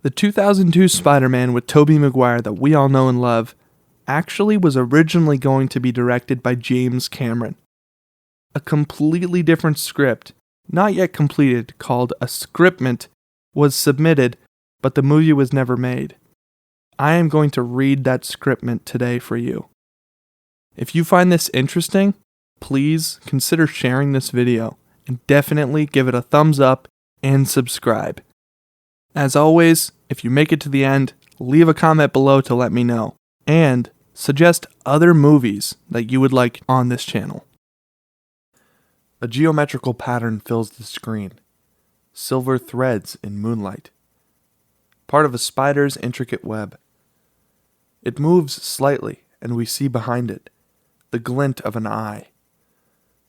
The 2002 Spider-Man with Tobey Maguire that we all know and love actually was originally going to be directed by James Cameron. A completely different script, not yet completed, called a Scriptment, was submitted, but the movie was never made. I am going to read that Scriptment today for you. If you find this interesting, please consider sharing this video and definitely give it a thumbs up and subscribe. As always, if you make it to the end, leave a comment below to let me know, and suggest other movies that you would like on this channel. A geometrical pattern fills the screen. Silver threads in moonlight. Part of a spider's intricate web. It moves slightly, and we see behind it the glint of an eye.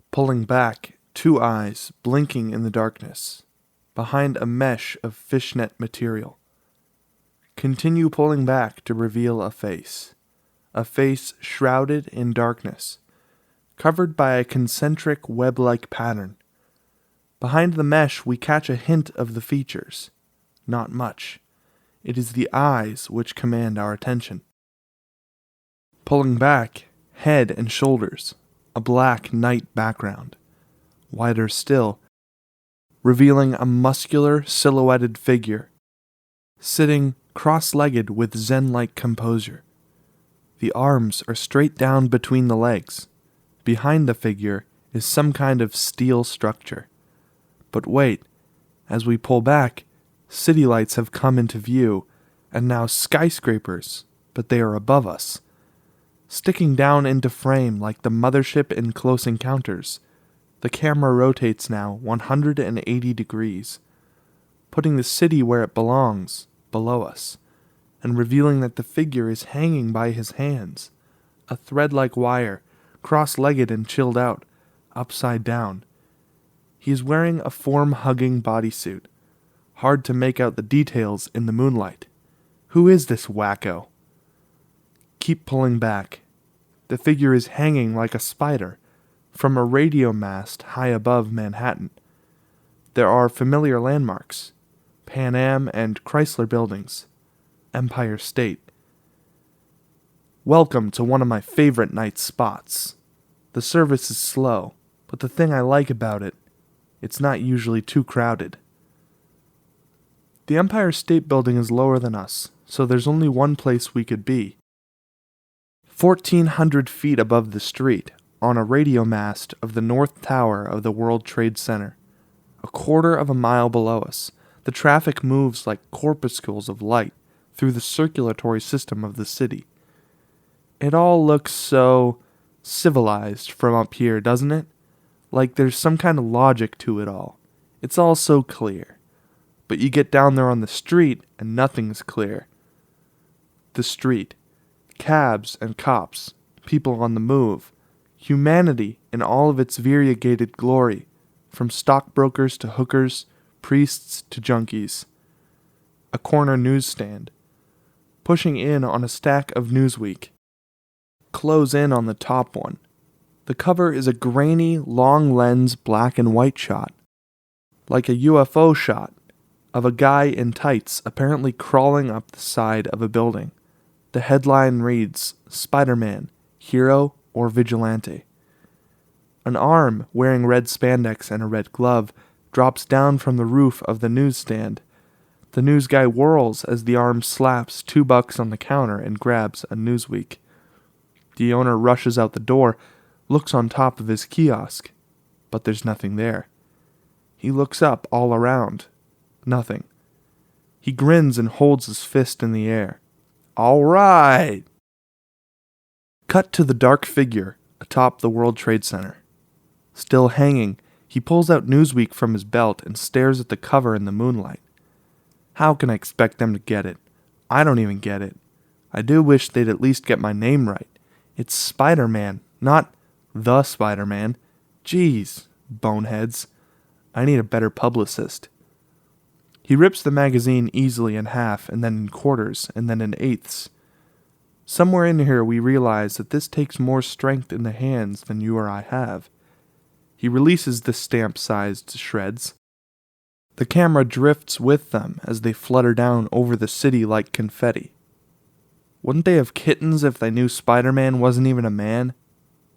Pulling back, two eyes blinking in the darkness, behind a mesh of fishnet material. Continue pulling back to reveal a face shrouded in darkness, covered by a concentric web-like pattern. Behind the mesh we catch a hint of the features. Not much. It is the eyes which command our attention. Pulling back, head and shoulders, a black night background. Wider still, revealing a muscular, silhouetted figure, sitting cross-legged with zen-like composure. The arms are straight down between the legs. Behind the figure is some kind of steel structure. But wait, as we pull back, city lights have come into view, and now skyscrapers, but they are above us. Sticking down into frame like the mothership in Close Encounters, the camera rotates now 180 degrees, putting the city where it belongs, below us, and revealing that the figure is hanging by his hands, a thread-like wire, cross-legged and chilled out, upside down. He is wearing a form-hugging bodysuit. Hard to make out the details in the moonlight. Who is this wacko? Keep pulling back. The figure is hanging like a spider from a radio mast high above Manhattan. There are familiar landmarks, Pan Am and Chrysler buildings, Empire State. Welcome to one of my favorite night spots. The service is slow, but the thing I like about it, it's not usually too crowded. The Empire State Building is lower than us, so there's only one place we could be. 1,400 feet above the street, on a radio mast of the North Tower of the World Trade Center. A quarter of a mile below us, the traffic moves like corpuscles of light through the circulatory system of the city. It all looks so civilized from up here, doesn't it? Like there's some kind of logic to it all. It's all so clear. But you get down there on the street and nothing's clear. The street. Cabs and cops. People on the move. Humanity in all of its variegated glory. From stockbrokers to hookers, priests to junkies. A corner newsstand. Pushing in on a stack of Newsweek. Close in on the top one. The cover is a grainy, long-lens black and white shot. Like a UFO shot of a guy in tights apparently crawling up the side of a building. The headline reads, Spiderman, Hero or Vigilante. An arm wearing red spandex and a red glove drops down from the roof of the newsstand. The news guy whirls as the arm slaps $2 on the counter and grabs a Newsweek. The owner rushes out the door, looks on top of his kiosk, but there's nothing there. He looks up all around. Nothing. He grins and holds his fist in the air. All right! Cut to the dark figure atop the World Trade Center. Still hanging, he pulls out Newsweek from his belt and stares at the cover in the moonlight. How can I expect them to get it? I don't even get it. I do wish they'd at least get my name right. It's Spider-Man, not the Spider-Man. Jeez, boneheads. I need a better publicist. He rips the magazine easily in half, and then in quarters, and then in eighths. Somewhere in here we realize that this takes more strength in the hands than you or I have. He releases the stamp-sized shreds. The camera drifts with them as they flutter down over the city like confetti. Wouldn't they have kittens if they knew Spider-Man wasn't even a man?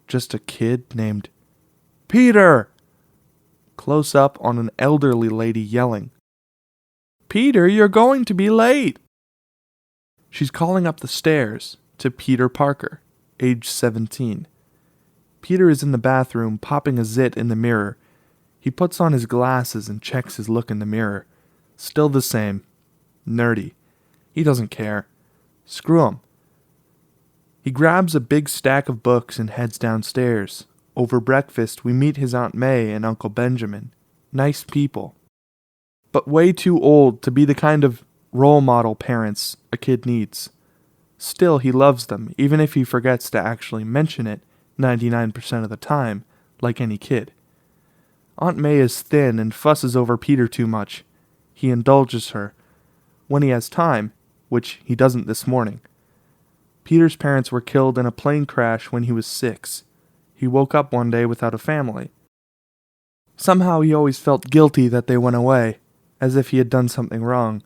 Just a kid named Peter! Close up on an elderly lady yelling, "Peter, you're going to be late!" She's calling up the stairs to Peter Parker, age 17. Peter is in the bathroom popping a zit in the mirror. He puts on his glasses and checks his look in the mirror. Still the same. Nerdy. He doesn't care. Screw him. He grabs a big stack of books and heads downstairs. Over breakfast, we meet his Aunt May and Uncle Benjamin. Nice people. But way too old to be the kind of role model parents a kid needs. Still, he loves them, even if he forgets to actually mention it 99% of the time, like any kid. Aunt May is thin and fusses over Peter too much. He indulges her. When he has time, which he doesn't this morning. Peter's parents were killed in a plane crash when he was 6. He woke up one day without a family. Somehow he always felt guilty that they went away, as if he had done something wrong.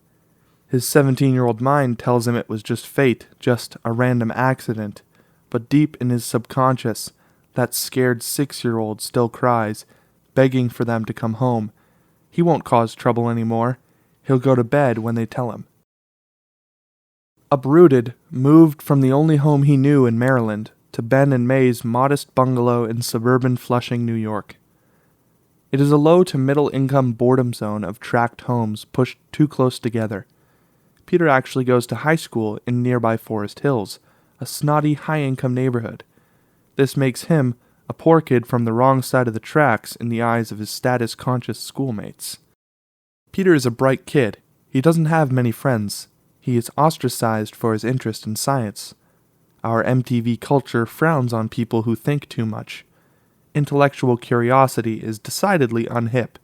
His 17-year-old mind tells him it was just fate, just a random accident, but deep in his subconscious, that scared 6-year-old still cries, begging for them to come home. He won't cause trouble anymore. He'll go to bed when they tell him. Uprooted, moved from the only home he knew in Maryland to Ben and May's modest bungalow in suburban Flushing, New York. It is a low to middle income boredom zone of tract homes pushed too close together. Peter actually goes to high school in nearby Forest Hills, a snotty high-income neighborhood. This makes him a poor kid from the wrong side of the tracks in the eyes of his status-conscious schoolmates. Peter is a bright kid. He doesn't have many friends. He is ostracized for his interest in science. Our MTV culture frowns on people who think too much. Intellectual curiosity is decidedly unhip.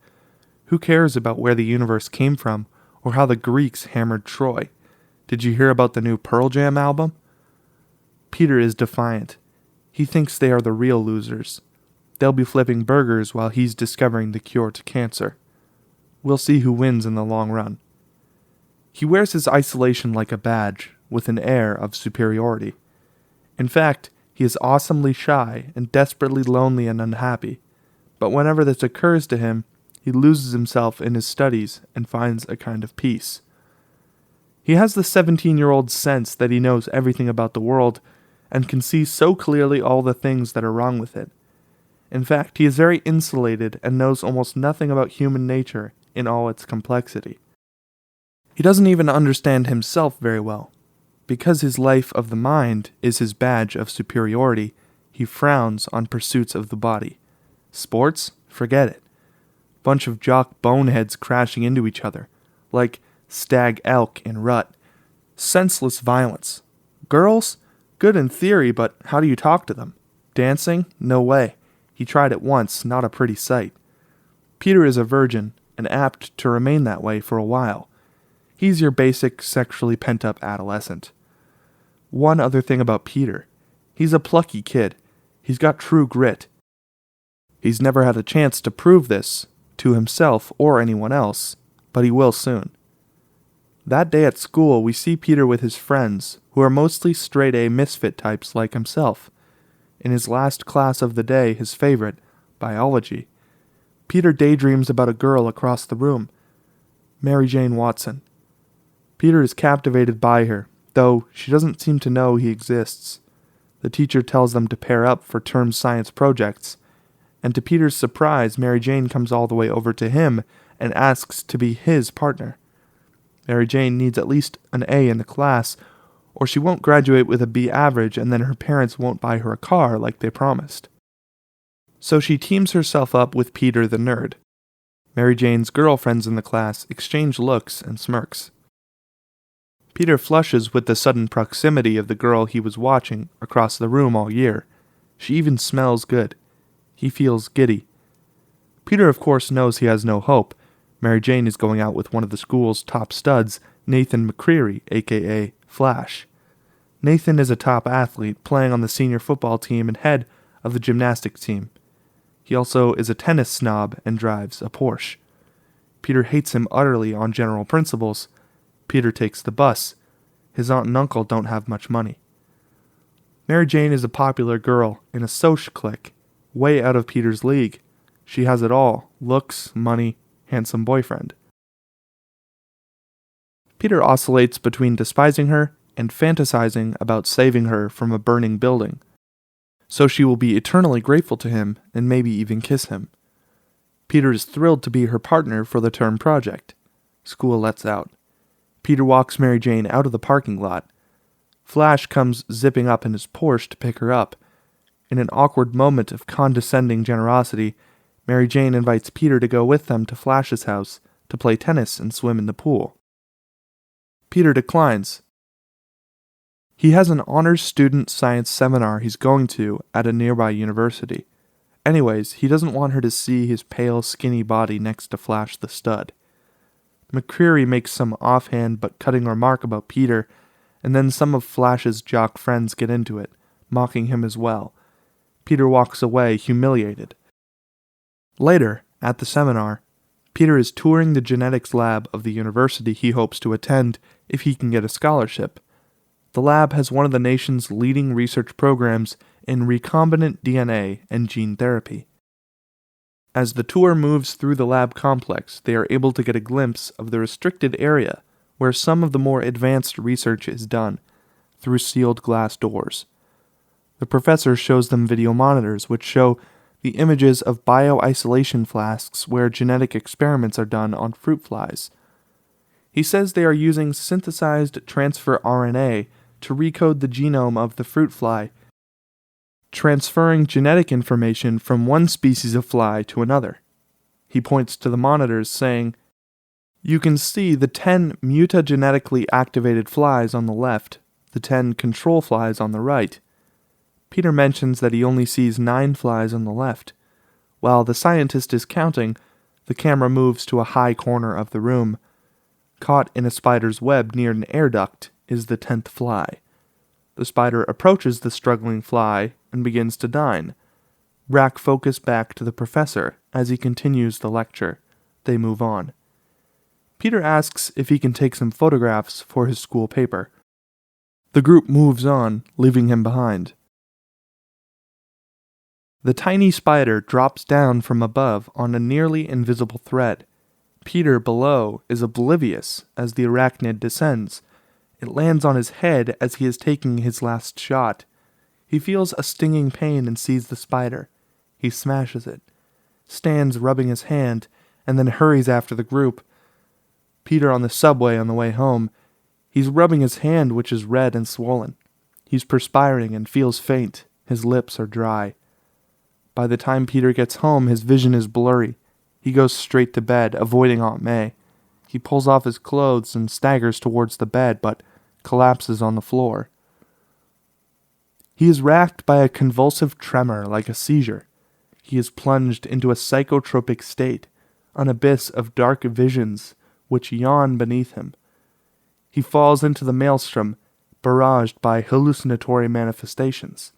Who cares about where the universe came from, or how the Greeks hammered Troy? Did you hear about the new Pearl Jam album? Peter is defiant. He thinks they are the real losers. They'll be flipping burgers while he's discovering the cure to cancer. We'll see who wins in the long run. He wears his isolation like a badge, with an air of superiority. In fact, he is awesomely shy and desperately lonely and unhappy. But whenever this occurs to him, he loses himself in his studies and finds a kind of peace. He has the 17-year-old sense that he knows everything about the world and can see so clearly all the things that are wrong with it. In fact, he is very insulated and knows almost nothing about human nature in all its complexity. He doesn't even understand himself very well. Because his life of the mind is his badge of superiority, he frowns on pursuits of the body. Sports? Forget it. Bunch of jock boneheads crashing into each other, like stag elk in rut. Senseless violence. Girls? Good in theory, but how do you talk to them? Dancing? No way. He tried it once, not a pretty sight. Peter is a virgin, and apt to remain that way for a while. He's your basic sexually pent-up adolescent. One other thing about Peter. He's a plucky kid. He's got true grit. He's never had a chance to prove this, to himself or anyone else, but he will soon. That day at school, we see Peter with his friends, who are mostly straight-A misfit types like himself. In his last class of the day, his favorite, biology, Peter daydreams about a girl across the room, Mary Jane Watson. Peter is captivated by her, though she doesn't seem to know he exists. The teacher tells them to pair up for term science projects, and to Peter's surprise, Mary Jane comes all the way over to him and asks to be his partner. Mary Jane needs at least an A in the class, or she won't graduate with a B average and then her parents won't buy her a car like they promised. So she teams herself up with Peter the nerd. Mary Jane's girlfriends in the class exchange looks and smirks. Peter flushes with the sudden proximity of the girl he was watching across the room all year. She even smells good. He feels giddy. Peter, of course, knows he has no hope. Mary Jane is going out with one of the school's top studs, Nathan McCreary, a.k.a. Flash. Nathan is a top athlete, playing on the senior football team and head of the gymnastics team. He also is a tennis snob and drives a Porsche. Peter hates him utterly on general principles. Peter takes the bus. His aunt and uncle don't have much money. Mary Jane is a popular girl in a social clique, way out of Peter's league. She has it all: looks, money, handsome boyfriend. Peter oscillates between despising her and fantasizing about saving her from a burning building, so she will be eternally grateful to him and maybe even kiss him. Peter is thrilled to be her partner for the term project. School lets out. Peter walks Mary Jane out of the parking lot. Flash comes zipping up in his Porsche to pick her up. In an awkward moment of condescending generosity, Mary Jane invites Peter to go with them to Flash's house to play tennis and swim in the pool. Peter declines. He has an honors student science seminar he's going to at a nearby university. Anyways, he doesn't want her to see his pale, skinny body next to Flash the Stud. McCreary makes some offhand but cutting remark about Peter, and then some of Flash's jock friends get into it, mocking him as well. Peter walks away, humiliated. Later, at the seminar, Peter is touring the genetics lab of the university he hopes to attend if he can get a scholarship. The lab has one of the nation's leading research programs in recombinant DNA and gene therapy. As the tour moves through the lab complex, they are able to get a glimpse of the restricted area where some of the more advanced research is done, through sealed glass doors. The professor shows them video monitors which show the images of bio-isolation flasks where genetic experiments are done on fruit flies. He says they are using synthesized transfer RNA to recode the genome of the fruit fly, transferring genetic information from one species of fly to another. He points to the monitors, saying, "You can see the 10 mutagenetically activated flies on the left, the 10 control flies on the right." Peter mentions that he only sees 9 flies on the left. While the scientist is counting, the camera moves to a high corner of the room. Caught in a spider's web near an air duct is the 10th fly. The spider approaches the struggling fly and begins to dine. Rack focus back to the professor as he continues the lecture. They move on. Peter asks if he can take some photographs for his school paper. The group moves on, leaving him behind. The tiny spider drops down from above on a nearly invisible thread. Peter, below, is oblivious as the arachnid descends. It lands on his head as he is taking his last shot. He feels a stinging pain and sees the spider. He smashes it, stands rubbing his hand, and then hurries after the group. Peter on the subway on the way home. He's rubbing his hand, which is red and swollen. He's perspiring and feels faint. His lips are dry. By the time Peter gets home, his vision is blurry. He goes straight to bed, avoiding Aunt May. He pulls off his clothes and staggers towards the bed, but collapses on the floor. He is racked by a convulsive tremor like a seizure. He is plunged into a psychotropic state, an abyss of dark visions which yawn beneath him. He falls into the maelstrom, barraged by hallucinatory manifestations.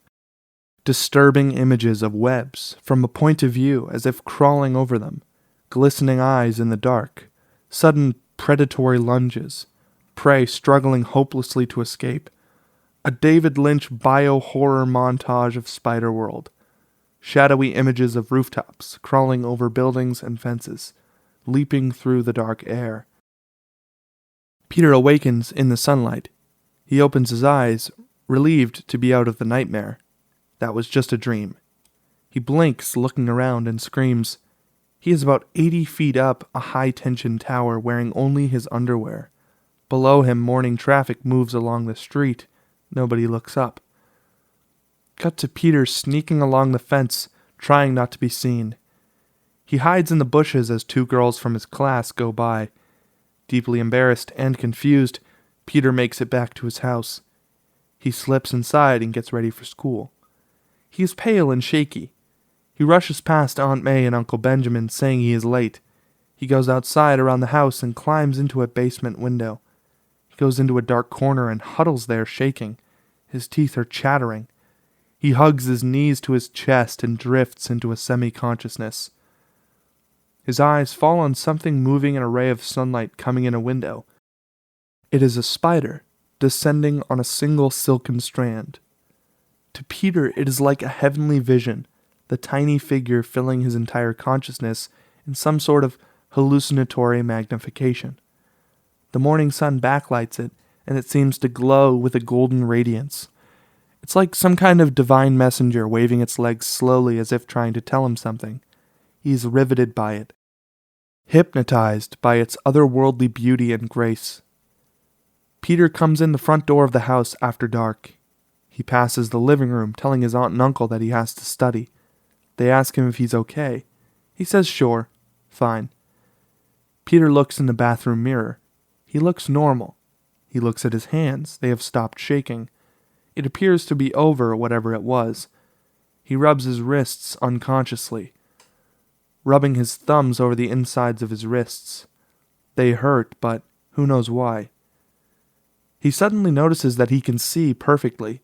Disturbing images of webs from a point of view as if crawling over them, glistening eyes in the dark, sudden predatory lunges, prey struggling hopelessly to escape, a David Lynch bio-horror montage of Spider-World, shadowy images of rooftops crawling over buildings and fences, leaping through the dark air. Peter awakens in the sunlight. He opens his eyes, relieved to be out of the nightmare. That was just a dream. He blinks, looking around, and screams. He is about 80 feet up a high-tension tower wearing only his underwear. Below him, morning traffic moves along the street. Nobody looks up. Cut to Peter sneaking along the fence, trying not to be seen. He hides in the bushes as 2 girls from his class go by. Deeply embarrassed and confused, Peter makes it back to his house. He slips inside and gets ready for school. He is pale and shaky. He rushes past Aunt May and Uncle Benjamin, saying he is late. He goes outside around the house and climbs into a basement window. He goes into a dark corner and huddles there, shaking. His teeth are chattering. He hugs his knees to his chest and drifts into a semi-consciousness. His eyes fall on something moving in a ray of sunlight coming in a window. It is a spider, descending on a single silken strand. To Peter, it is like a heavenly vision, the tiny figure filling his entire consciousness in some sort of hallucinatory magnification. The morning sun backlights it, and it seems to glow with a golden radiance. It's like some kind of divine messenger waving its legs slowly as if trying to tell him something. He's riveted by it, hypnotized by its otherworldly beauty and grace. Peter comes in the front door of the house after dark. He passes the living room, telling his aunt and uncle that he has to study. They ask him if he's okay. He says sure, fine. Peter looks in the bathroom mirror. He looks normal. He looks at his hands. They have stopped shaking. It appears to be over whatever it was. He rubs his wrists unconsciously, rubbing his thumbs over the insides of his wrists. They hurt, but who knows why. He suddenly notices that he can see perfectly,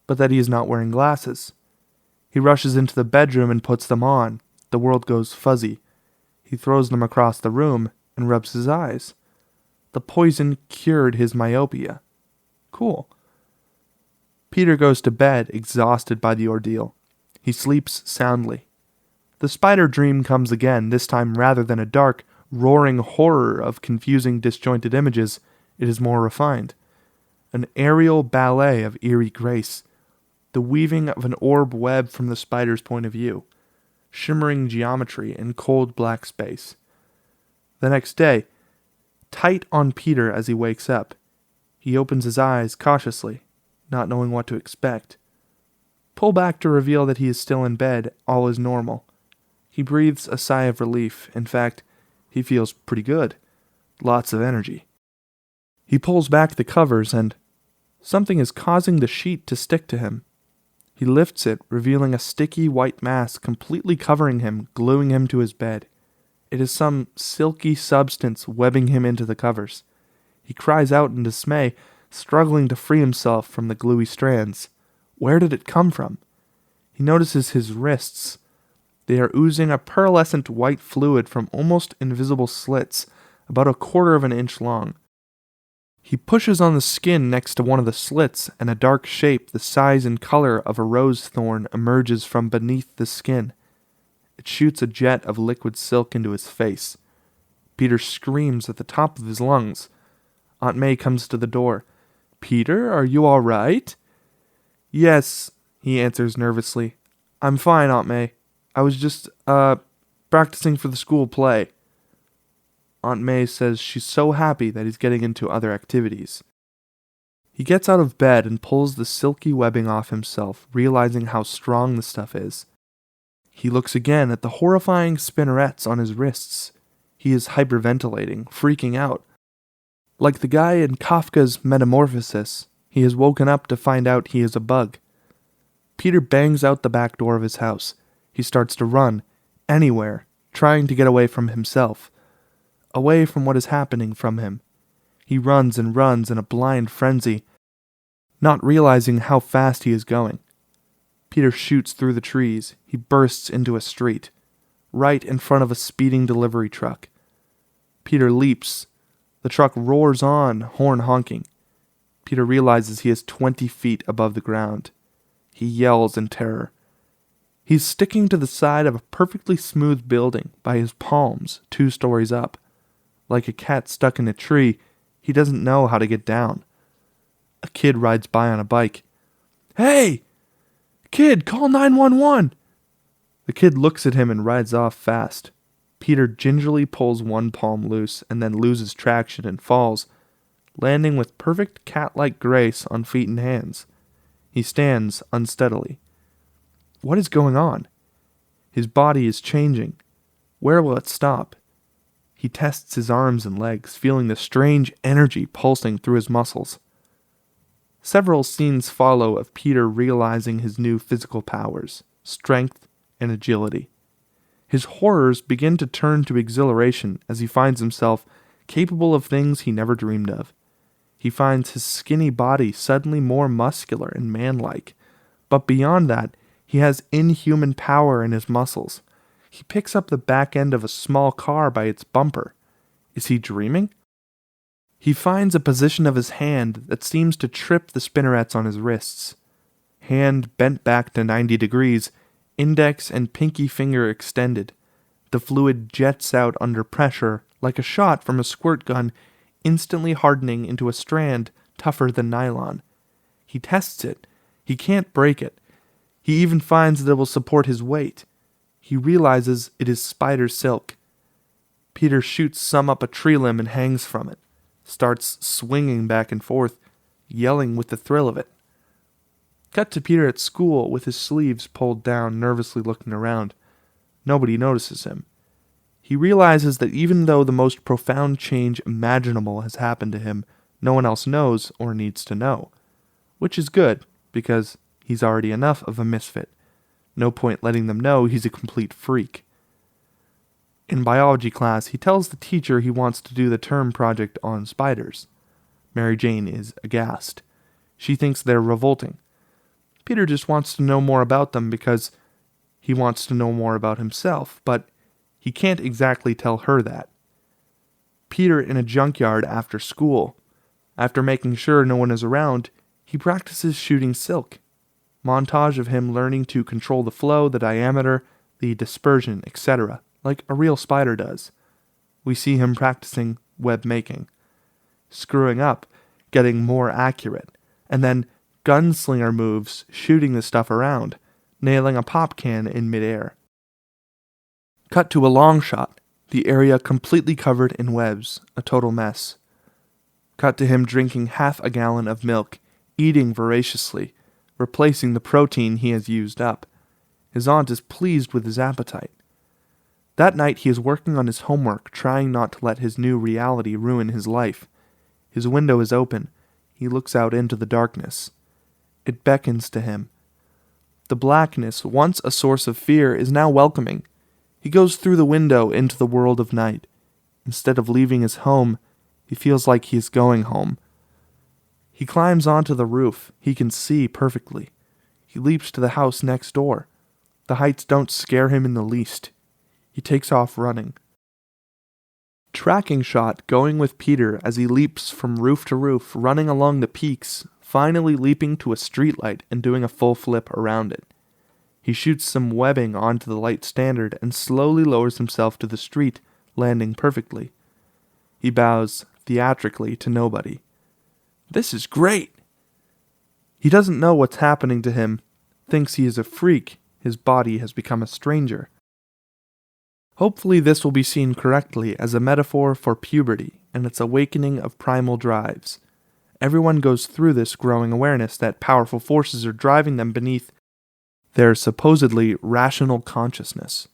but that he is not wearing glasses. He rushes into the bedroom and puts them on. The world goes fuzzy. He throws them across the room and rubs his eyes. The poison cured his myopia. Cool. Peter goes to bed, exhausted by the ordeal. He sleeps soundly. The spider dream comes again, this time rather than a dark, roaring horror of confusing, disjointed images, it is more refined. An aerial ballet of eerie grace. The weaving of an orb web from the spider's point of view. Shimmering geometry in cold black space. The next day, tight on Peter as he wakes up, he opens his eyes cautiously, not knowing what to expect. Pull back to reveal that he is still in bed, all is normal. He breathes a sigh of relief. In fact, he feels pretty good. Lots of energy. He pulls back the covers and something is causing the sheet to stick to him. He lifts it, revealing a sticky white mass completely covering him, gluing him to his bed. It is some silky substance webbing him into the covers. He cries out in dismay, struggling to free himself from the gluey strands. Where did it come from? He notices his wrists. They are oozing a pearlescent white fluid from almost invisible slits, about 1/4 of an inch long. He pushes on the skin next to one of the slits, and a dark shape the size and color of a rose thorn emerges from beneath the skin. It shoots a jet of liquid silk into his face. Peter screams at the top of his lungs. Aunt May comes to the door. "Peter, are you all right?" "Yes," he answers nervously. "I'm fine, Aunt May. I was just, practicing for the school play." Aunt May says she's so happy that he's getting into other activities. He gets out of bed and pulls the silky webbing off himself, realizing how strong the stuff is. He looks again at the horrifying spinnerets on his wrists. He is hyperventilating, freaking out. Like the guy in Kafka's Metamorphosis, he has woken up to find out he is a bug. Peter bangs out the back door of his house. He starts to run, anywhere, trying to get away from himself. Away from what is happening from him. He runs and runs in a blind frenzy, not realizing how fast he is going. Peter shoots through the trees. He bursts into a street, right in front of a speeding delivery truck. Peter leaps. The truck roars on, horn honking. Peter realizes he is 20 feet above the ground. He yells in terror. He's sticking to the side of a perfectly smooth building by his palms, 2 stories up. Like a cat stuck in a tree, he doesn't know how to get down. A kid rides by on a bike. "Hey! Kid, call 911!" The kid looks at him and rides off fast. Peter gingerly pulls one palm loose and then loses traction and falls, landing with perfect cat-like grace on feet and hands. He stands unsteadily. What is going on? His body is changing. Where will it stop? He tests his arms and legs, feeling the strange energy pulsing through his muscles. Several scenes follow of Peter realizing his new physical powers, strength, and agility. His horrors begin to turn to exhilaration as he finds himself capable of things he never dreamed of. He finds his skinny body suddenly more muscular and manlike, but beyond that, he has inhuman power in his muscles. He picks up the back end of a small car by its bumper. Is he dreaming? He finds a position of his hand that seems to trip the spinnerets on his wrists. Hand bent back to 90 degrees, index and pinky finger extended. The fluid jets out under pressure like a shot from a squirt gun, instantly hardening into a strand tougher than nylon. He tests it. He can't break it. He even finds that it will support his weight. He realizes it is spider silk. Peter shoots some up a tree limb and hangs from it, starts swinging back and forth, yelling with the thrill of it. Cut to Peter at school with his sleeves pulled down, nervously looking around. Nobody notices him. He realizes that even though the most profound change imaginable has happened to him, no one else knows or needs to know. Which is good, because he's already enough of a misfit. No point letting them know he's a complete freak. In biology class, he tells the teacher he wants to do the term project on spiders. Mary Jane is aghast. She thinks they're revolting. Peter just wants to know more about them because he wants to know more about himself, but he can't exactly tell her that. Peter in a junkyard after school. After making sure no one is around, he practices shooting silk. Montage of him learning to control the flow, the diameter, the dispersion, etc., like a real spider does. We see him practicing web making. Screwing up, getting more accurate, and then gunslinger moves, shooting the stuff around, nailing a pop can in midair. Cut to a long shot, the area completely covered in webs, a total mess. Cut to him drinking half a gallon of milk, eating voraciously, replacing the protein he has used up. His aunt is pleased with his appetite. That night he is working on his homework, trying not to let his new reality ruin his life. His window is open. He looks out into the darkness. It beckons to him. The blackness, once a source of fear, is now welcoming. He goes through the window into the world of night. Instead of leaving his home, he feels like he is going home. He climbs onto the roof. He can see perfectly. He leaps to the house next door. The heights don't scare him in the least. He takes off running. Tracking shot going with Peter as he leaps from roof to roof, running along the peaks, finally leaping to a streetlight and doing a full flip around it. He shoots some webbing onto the light standard and slowly lowers himself to the street, landing perfectly. He bows theatrically to nobody. This is great! He doesn't know what's happening to him, thinks he is a freak, his body has become a stranger. Hopefully this will be seen correctly as a metaphor for puberty and its awakening of primal drives. Everyone goes through this growing awareness that powerful forces are driving them beneath their supposedly rational consciousness.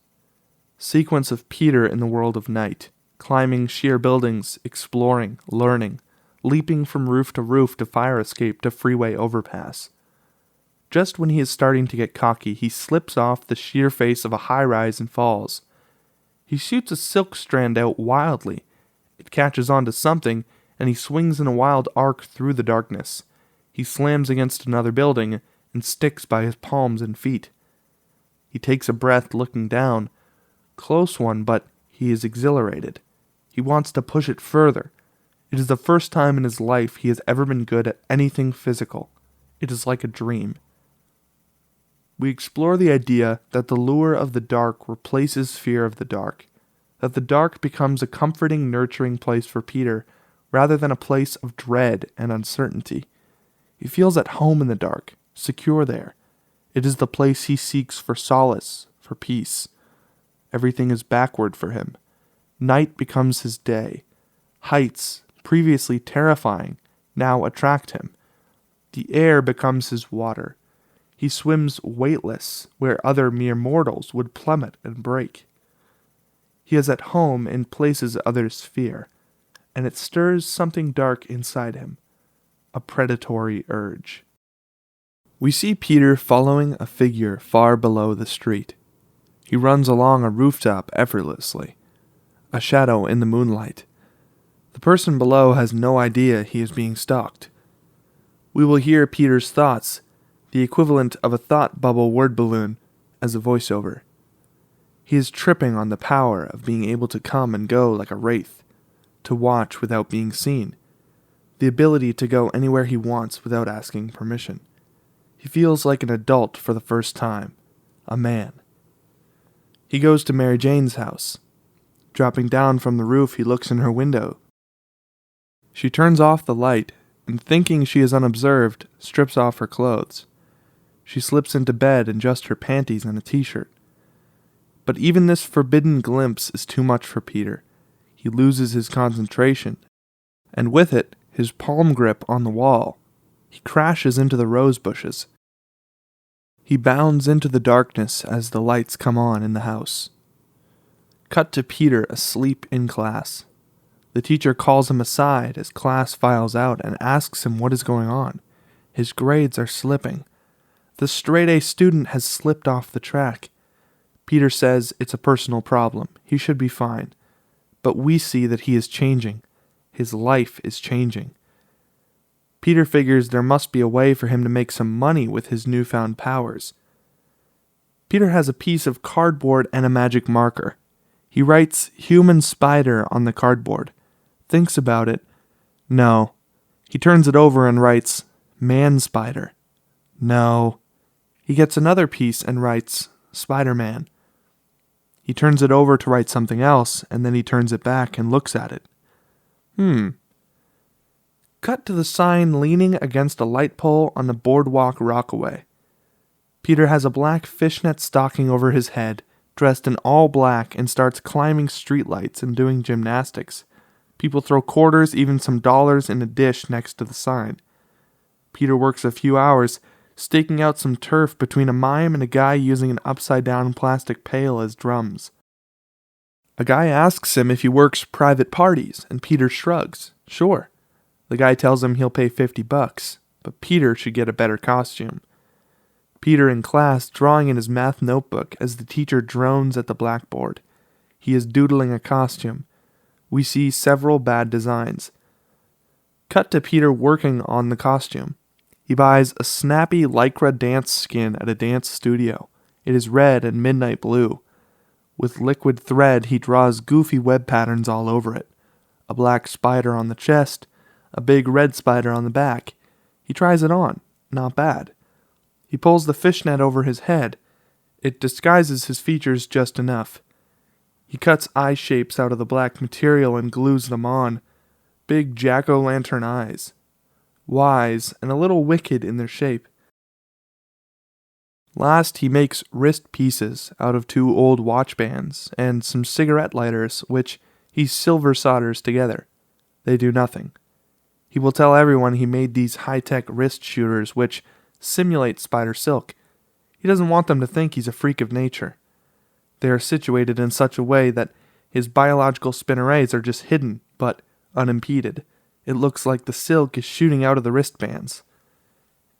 Sequence of Peter in the world of night, climbing sheer buildings, exploring, learning, leaping from roof to fire escape to freeway overpass. Just when he is starting to get cocky, he slips off the sheer face of a high-rise and falls. He shoots a silk strand out wildly. It catches onto something, and he swings in a wild arc through the darkness. He slams against another building and sticks by his palms and feet. He takes a breath looking down. Close one, but he is exhilarated. He wants to push it further. It is the first time in his life he has ever been good at anything physical. It is like a dream. We explore the idea that the lure of the dark replaces fear of the dark, that the dark becomes a comforting, nurturing place for Peter, rather than a place of dread and uncertainty. He feels at home in the dark, secure there. It is the place he seeks for solace, for peace. Everything is backward for him. Night becomes his day. Heights, previously terrifying, now attract him. The air becomes his water. He swims weightless where other mere mortals would plummet and break. He is at home in places others fear, and it stirs something dark inside him, a predatory urge. We see Peter following a figure far below the street. He runs along a rooftop effortlessly, a shadow in the moonlight. The person below has no idea he is being stalked. We will hear Peter's thoughts, the equivalent of a thought bubble word balloon, as a voiceover. He is tripping on the power of being able to come and go like a wraith, to watch without being seen, the ability to go anywhere he wants without asking permission. He feels like an adult for the first time, a man. He goes to Mary Jane's house. Dropping down from the roof, he looks in her window. She turns off the light, and thinking she is unobserved, strips off her clothes. She slips into bed in just her panties and a t-shirt. But even this forbidden glimpse is too much for Peter. He loses his concentration, and with it, his palm grip on the wall. He crashes into the rose bushes. He bounds into the darkness as the lights come on in the house. Cut to Peter asleep in class. The teacher calls him aside as class files out and asks him what is going on. His grades are slipping. The straight-A student has slipped off the track. Peter says it's a personal problem. He should be fine. But we see that he is changing. His life is changing. Peter figures there must be a way for him to make some money with his newfound powers. Peter has a piece of cardboard and a magic marker. He writes human spider on the cardboard. Thinks about it. No. He turns it over and writes man spider. No. He gets another piece and writes Spiderman. He turns it over to write something else, and then he turns it back and looks at it. Cut to the sign leaning against a light pole on the boardwalk Rockaway. Peter has a black fishnet stocking over his head, dressed in all black, and starts climbing streetlights and doing gymnastics. People throw quarters, even some dollars, in a dish next to the sign. Peter works a few hours, staking out some turf between a mime and a guy using an upside-down plastic pail as drums. A guy asks him if he works private parties, and Peter shrugs. Sure. The guy tells him he'll pay $50, but Peter should get a better costume. Peter in class, drawing in his math notebook as the teacher drones at the blackboard. He is doodling a costume. We see several bad designs. Cut to Peter working on the costume. He buys a snappy lycra dance skin at a dance studio. It is red and midnight blue. With liquid thread, he draws goofy web patterns all over it. A black spider on the chest, a big red spider on the back. He tries it on. Not bad. He pulls the fishnet over his head. It disguises his features just enough. He cuts eye shapes out of the black material and glues them on. Big jack-o'-lantern eyes. Wise and a little wicked in their shape. Last, he makes wrist pieces out of 2 old watch bands and some cigarette lighters, which he silver solders together. They do nothing. He will tell everyone he made these high-tech wrist shooters which simulate spider silk. He doesn't want them to think he's a freak of nature. They are situated in such a way that his biological spinnerets are just hidden, but unimpeded. It looks like the silk is shooting out of the wristbands.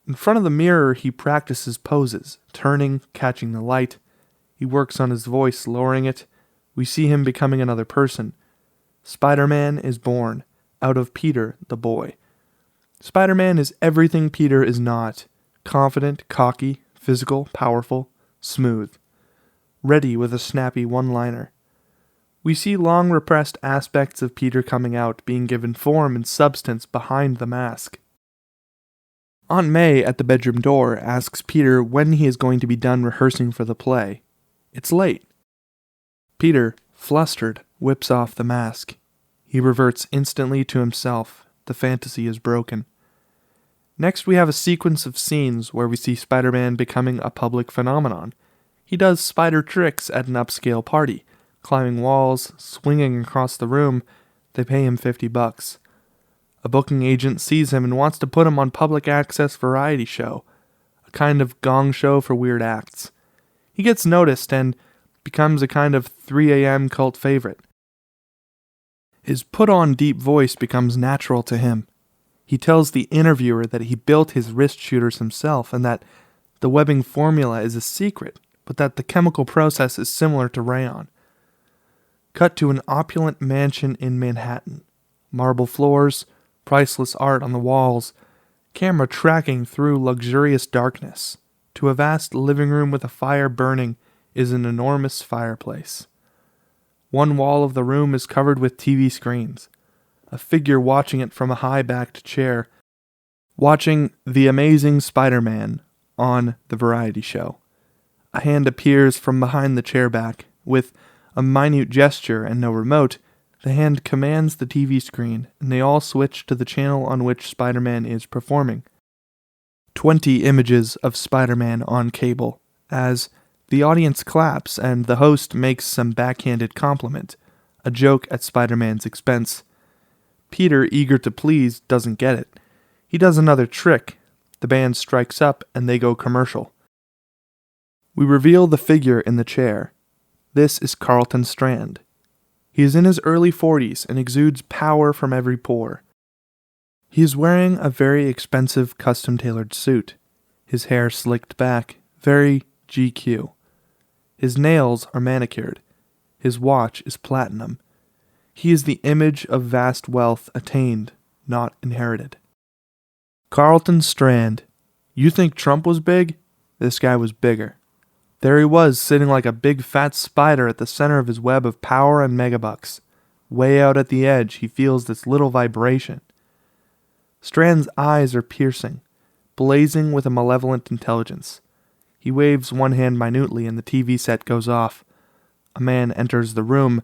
In front of the mirror, he practices poses, turning, catching the light. He works on his voice, lowering it. We see him becoming another person. Spider-Man is born, out of Peter, the boy. Spider-Man is everything Peter is not. Confident, cocky, physical, powerful, smooth. Ready with a snappy one-liner. We see long repressed aspects of Peter coming out, being given form and substance behind the mask. Aunt May at the bedroom door asks Peter when he is going to be done rehearsing for the play. It's late. Peter, flustered, whips off the mask. He reverts instantly to himself. The fantasy is broken. Next we have a sequence of scenes where we see Spider-Man becoming a public phenomenon. He does spider tricks at an upscale party, climbing walls, swinging across the room. They pay him $50. A booking agent sees him and wants to put him on public access variety show, a kind of gong show for weird acts. He gets noticed and becomes a kind of 3 a.m. cult favorite. His put-on deep voice becomes natural to him. He tells the interviewer that he built his wrist shooters himself and that the webbing formula is a secret, but that the chemical process is similar to rayon. Cut to an opulent mansion in Manhattan. Marble floors, priceless art on the walls, camera tracking through luxurious darkness, to a vast living room with a fire burning is an enormous fireplace. One wall of the room is covered with TV screens, a figure watching it from a high-backed chair, watching The Amazing Spider-Man on the variety show. A hand appears from behind the chair back. With a minute gesture and no remote, the hand commands the TV screen, and they all switch to the channel on which Spider-Man is performing. 20 images of Spider-Man on cable, as the audience claps and the host makes some backhanded compliment, a joke at Spider-Man's expense. Peter, eager to please, doesn't get it. He does another trick. The band strikes up and they go commercial. We reveal the figure in the chair. This is Carlton Strand. He is in his early 40s and exudes power from every pore. He is wearing a very expensive custom-tailored suit, his hair slicked back, very GQ. His nails are manicured. His watch is platinum. He is the image of vast wealth attained, not inherited. Carlton Strand. You think Trump was big? This guy was bigger. There he was, sitting like a big fat spider at the center of his web of power and megabucks. Way out at the edge, he feels this little vibration. Strand's eyes are piercing, blazing with a malevolent intelligence. He waves one hand minutely and the TV set goes off. A man enters the room,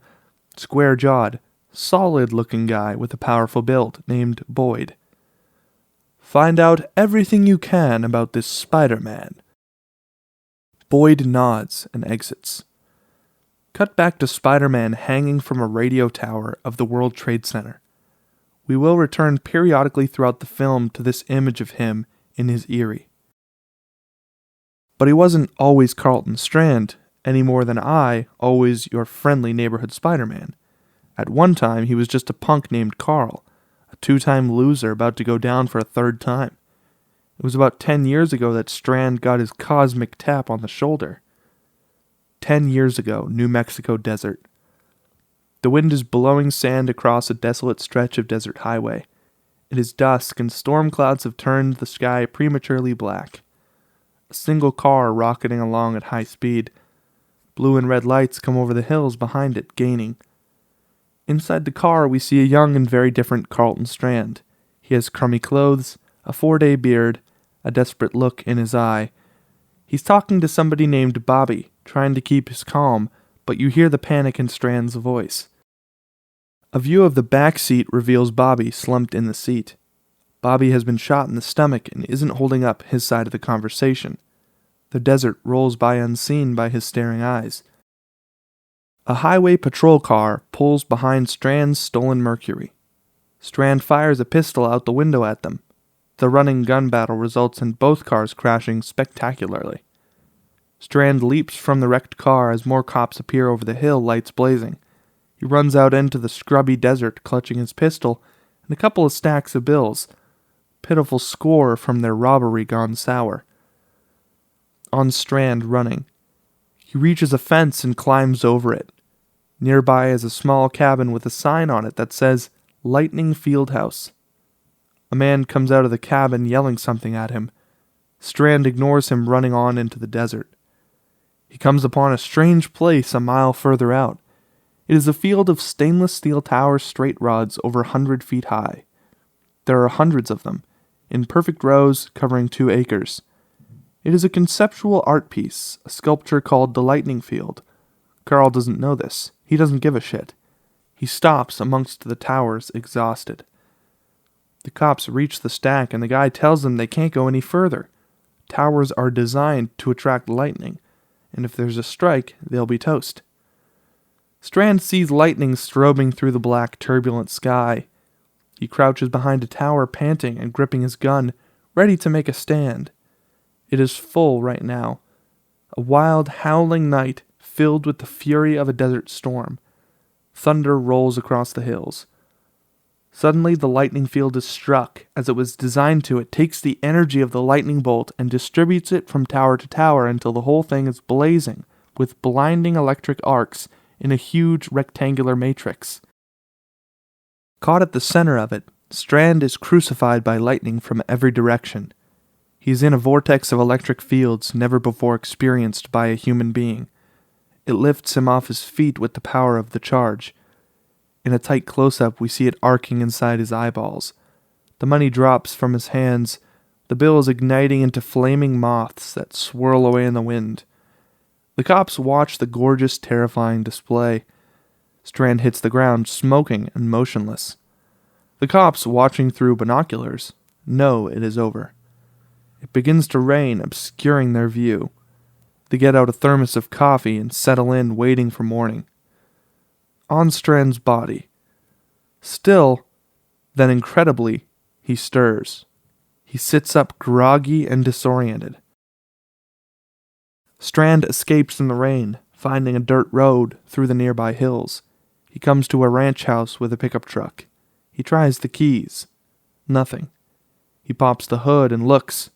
square-jawed, solid-looking guy with a powerful build, named Boyd. Find out everything you can about this Spider-Man. Boyd nods and exits. Cut back to Spider-Man hanging from a radio tower of the World Trade Center. We will return periodically throughout the film to this image of him in his eyrie. But he wasn't always Carlton Strand, any more than I, always your friendly neighborhood Spider-Man. At one time, he was just a punk named Carl, a 2-time loser about to go down for a 3rd time. It was about 10 years ago that Strand got his cosmic tap on the shoulder. 10 years ago, New Mexico desert. The wind is blowing sand across a desolate stretch of desert highway. It is dusk and storm clouds have turned the sky prematurely black. A single car rocketing along at high speed. Blue and red lights come over the hills behind it, gaining. Inside the car, we see a young and very different Carlton Strand. He has crummy clothes, a 4-day beard, a desperate look in his eye. He's talking to somebody named Bobby, trying to keep his calm, but you hear the panic in Strand's voice. A view of the back seat reveals Bobby slumped in the seat. Bobby has been shot in the stomach and isn't holding up his side of the conversation. The desert rolls by unseen by his staring eyes. A highway patrol car pulls behind Strand's stolen Mercury. Strand fires a pistol out the window at them. The running gun battle results in both cars crashing spectacularly. Strand leaps from the wrecked car as more cops appear over the hill, lights blazing. He runs out into the scrubby desert, clutching his pistol and a couple of stacks of bills. Pitiful score from their robbery gone sour. On Strand, running. He reaches a fence and climbs over it. Nearby is a small cabin with a sign on it that says, Lightning Fieldhouse. A man comes out of the cabin yelling something at him. Strand ignores him, running on into the desert. He comes upon a strange place a mile further out. It is a field of stainless steel tower straight rods over 100 feet high. There are hundreds of them, in perfect rows covering 2 acres. It is a conceptual art piece, a sculpture called the Lightning Field. Carl doesn't know this. He doesn't give a shit. He stops amongst the towers, exhausted. The cops reach the stack and the guy tells them they can't go any further. Towers are designed to attract lightning, and if there's a strike, they'll be toast. Strand sees lightning strobing through the black, turbulent sky. He crouches behind a tower, panting and gripping his gun, ready to make a stand. It is full right now. A wild, howling night filled with the fury of a desert storm. Thunder rolls across the hills. Suddenly, the lightning field is struck. As it was designed to, it takes the energy of the lightning bolt and distributes it from tower to tower until the whole thing is blazing with blinding electric arcs in a huge rectangular matrix. Caught at the center of it, Strand is crucified by lightning from every direction. He is in a vortex of electric fields never before experienced by a human being. It lifts him off his feet with the power of the charge. In a tight close-up, we see it arcing inside his eyeballs. The money drops from his hands, the bills igniting into flaming moths that swirl away in the wind. The cops watch the gorgeous, terrifying display. Strand hits the ground, smoking and motionless. The cops, watching through binoculars, know it is over. It begins to rain, obscuring their view. They get out a thermos of coffee and settle in, waiting for morning. On Strand's body. Still, then incredibly, he stirs. He sits up groggy and disoriented. Strand escapes in the rain, finding a dirt road through the nearby hills. He comes to a ranch house with a pickup truck. He tries the keys. Nothing. He pops the hood and looks.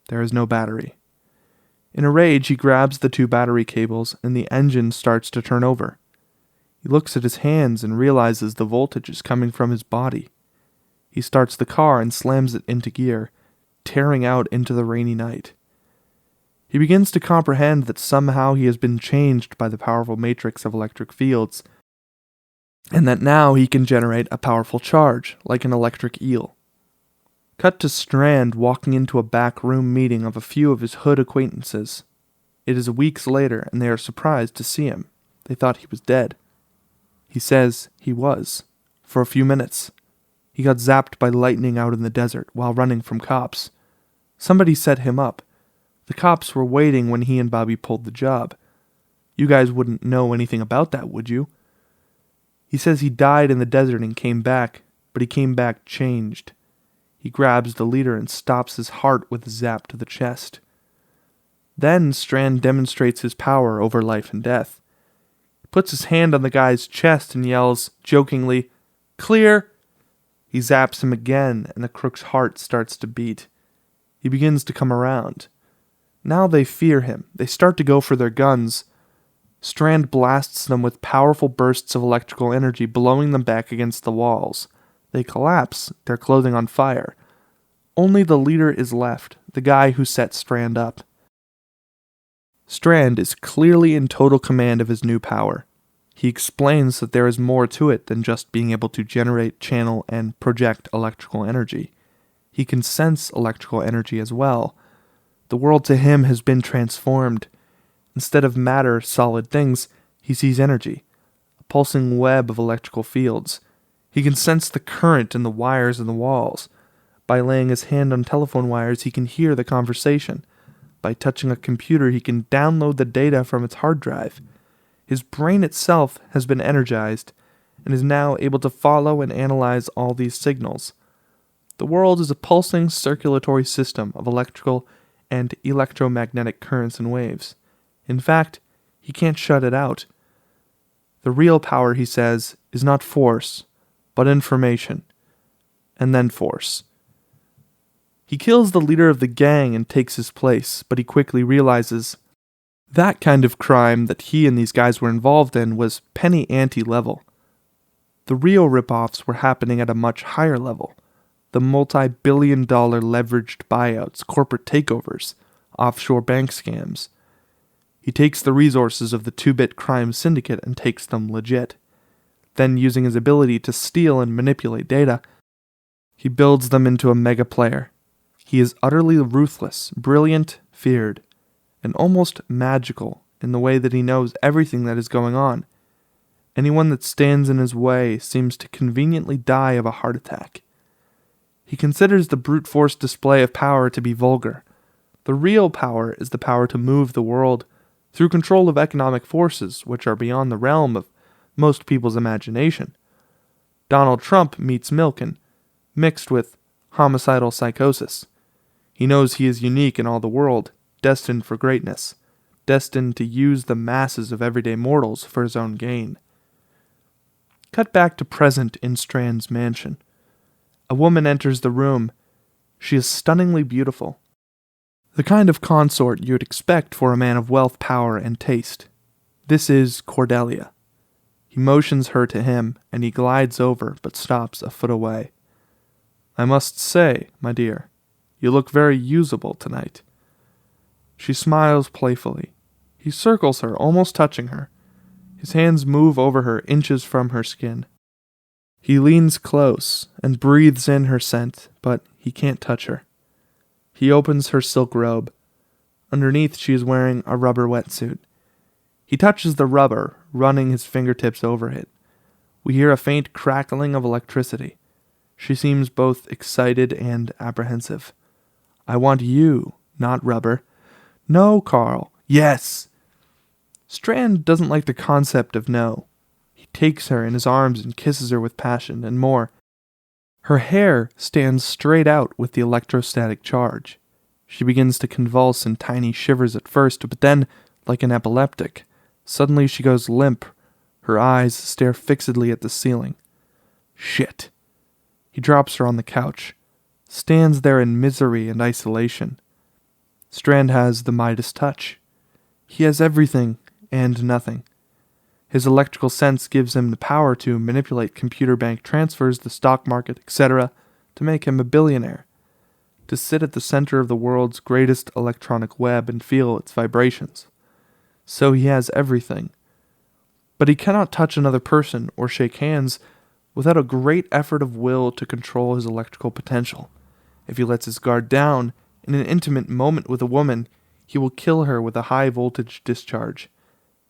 There is no battery. In a rage, he grabs the 2 battery cables and the engine starts to turn over. He looks at his hands and realizes the voltage is coming from his body. He starts the car and slams it into gear, tearing out into the rainy night. He begins to comprehend that somehow he has been changed by the powerful matrix of electric fields, and that now he can generate a powerful charge, like an electric eel. Cut to Strand walking into a back room meeting of a few of his hood acquaintances. It is weeks later, and they are surprised to see him. They thought he was dead. He says he was, for a few minutes. He got zapped by lightning out in the desert while running from cops. Somebody set him up. The cops were waiting when he and Bobby pulled the job. You guys wouldn't know anything about that, would you? He says he died in the desert and came back, but he came back changed. He grabs the leader and stops his heart with a zap to the chest. Then Strand demonstrates his power over life and death. He puts his hand on the guy's chest and yells, jokingly, "Clear!" He zaps him again, and the crook's heart starts to beat. He begins to come around. Now they fear him. They start to go for their guns. Strand blasts them with powerful bursts of electrical energy, blowing them back against the walls. They collapse, their clothing on fire. Only the leader is left, the guy who set Strand up. Strand is clearly in total command of his new power. He explains that there is more to it than just being able to generate, channel, and project electrical energy. He can sense electrical energy as well. The world to him has been transformed. Instead of matter, solid things, he sees energy, a pulsing web of electrical fields. He can sense the current in the wires in the walls. By laying his hand on telephone wires, he can hear the conversation. By touching a computer, he can download the data from its hard drive. His brain itself has been energized and is now able to follow and analyze all these signals. The world is a pulsing circulatory system of electrical and electromagnetic currents and waves. In fact, he can't shut it out. The real power, he says, is not force, but information, and then force. He kills the leader of the gang and takes his place, but he quickly realizes that kind of crime that he and these guys were involved in was penny ante level. The real rip-offs were happening at a much higher level. The multi-billion-dollar leveraged buyouts, corporate takeovers, offshore bank scams. He takes the resources of the 2-bit crime syndicate and takes them legit. Then, using his ability to steal and manipulate data, he builds them into a mega player. He is utterly ruthless, brilliant, feared, and almost magical in the way that he knows everything that is going on. Anyone that stands in his way seems to conveniently die of a heart attack. He considers the brute force display of power to be vulgar. The real power is the power to move the world through control of economic forces which are beyond the realm of most people's imagination. Donald Trump meets Milken, mixed with homicidal psychosis. He knows he is unique in all the world, destined for greatness, destined to use the masses of everyday mortals for his own gain. Cut back to present in Strand's mansion. A woman enters the room. She is stunningly beautiful. The kind of consort you'd expect for a man of wealth, power, and taste. This is Cordelia. He motions her to him, and he glides over, but stops a foot away. "I must say, my dear, you look very usable tonight." She smiles playfully. He circles her, almost touching her. His hands move over her inches from her skin. He leans close and breathes in her scent, but he can't touch her. He opens her silk robe. Underneath, she is wearing a rubber wetsuit. He touches the rubber, running his fingertips over it. We hear a faint crackling of electricity. She seems both excited and apprehensive. I want you, not rubber. No, Carl. Yes. Strand doesn't like the concept of no. He takes her in his arms and kisses her with passion and more. Her hair stands straight out with the electrostatic charge. She begins to convulse in tiny shivers at first, but then, like an epileptic, suddenly she goes limp. Her eyes stare fixedly at the ceiling. Shit. He drops her on the couch, stands there in misery and isolation. Strand has the Midas touch. He has everything and nothing. His electrical sense gives him the power to manipulate computer bank transfers, the stock market, etc., to make him a billionaire, to sit at the center of the world's greatest electronic web and feel its vibrations. So he has everything. But he cannot touch another person or shake hands without a great effort of will to control his electrical potential. If he lets his guard down in an intimate moment with a woman, he will kill her with a high-voltage discharge.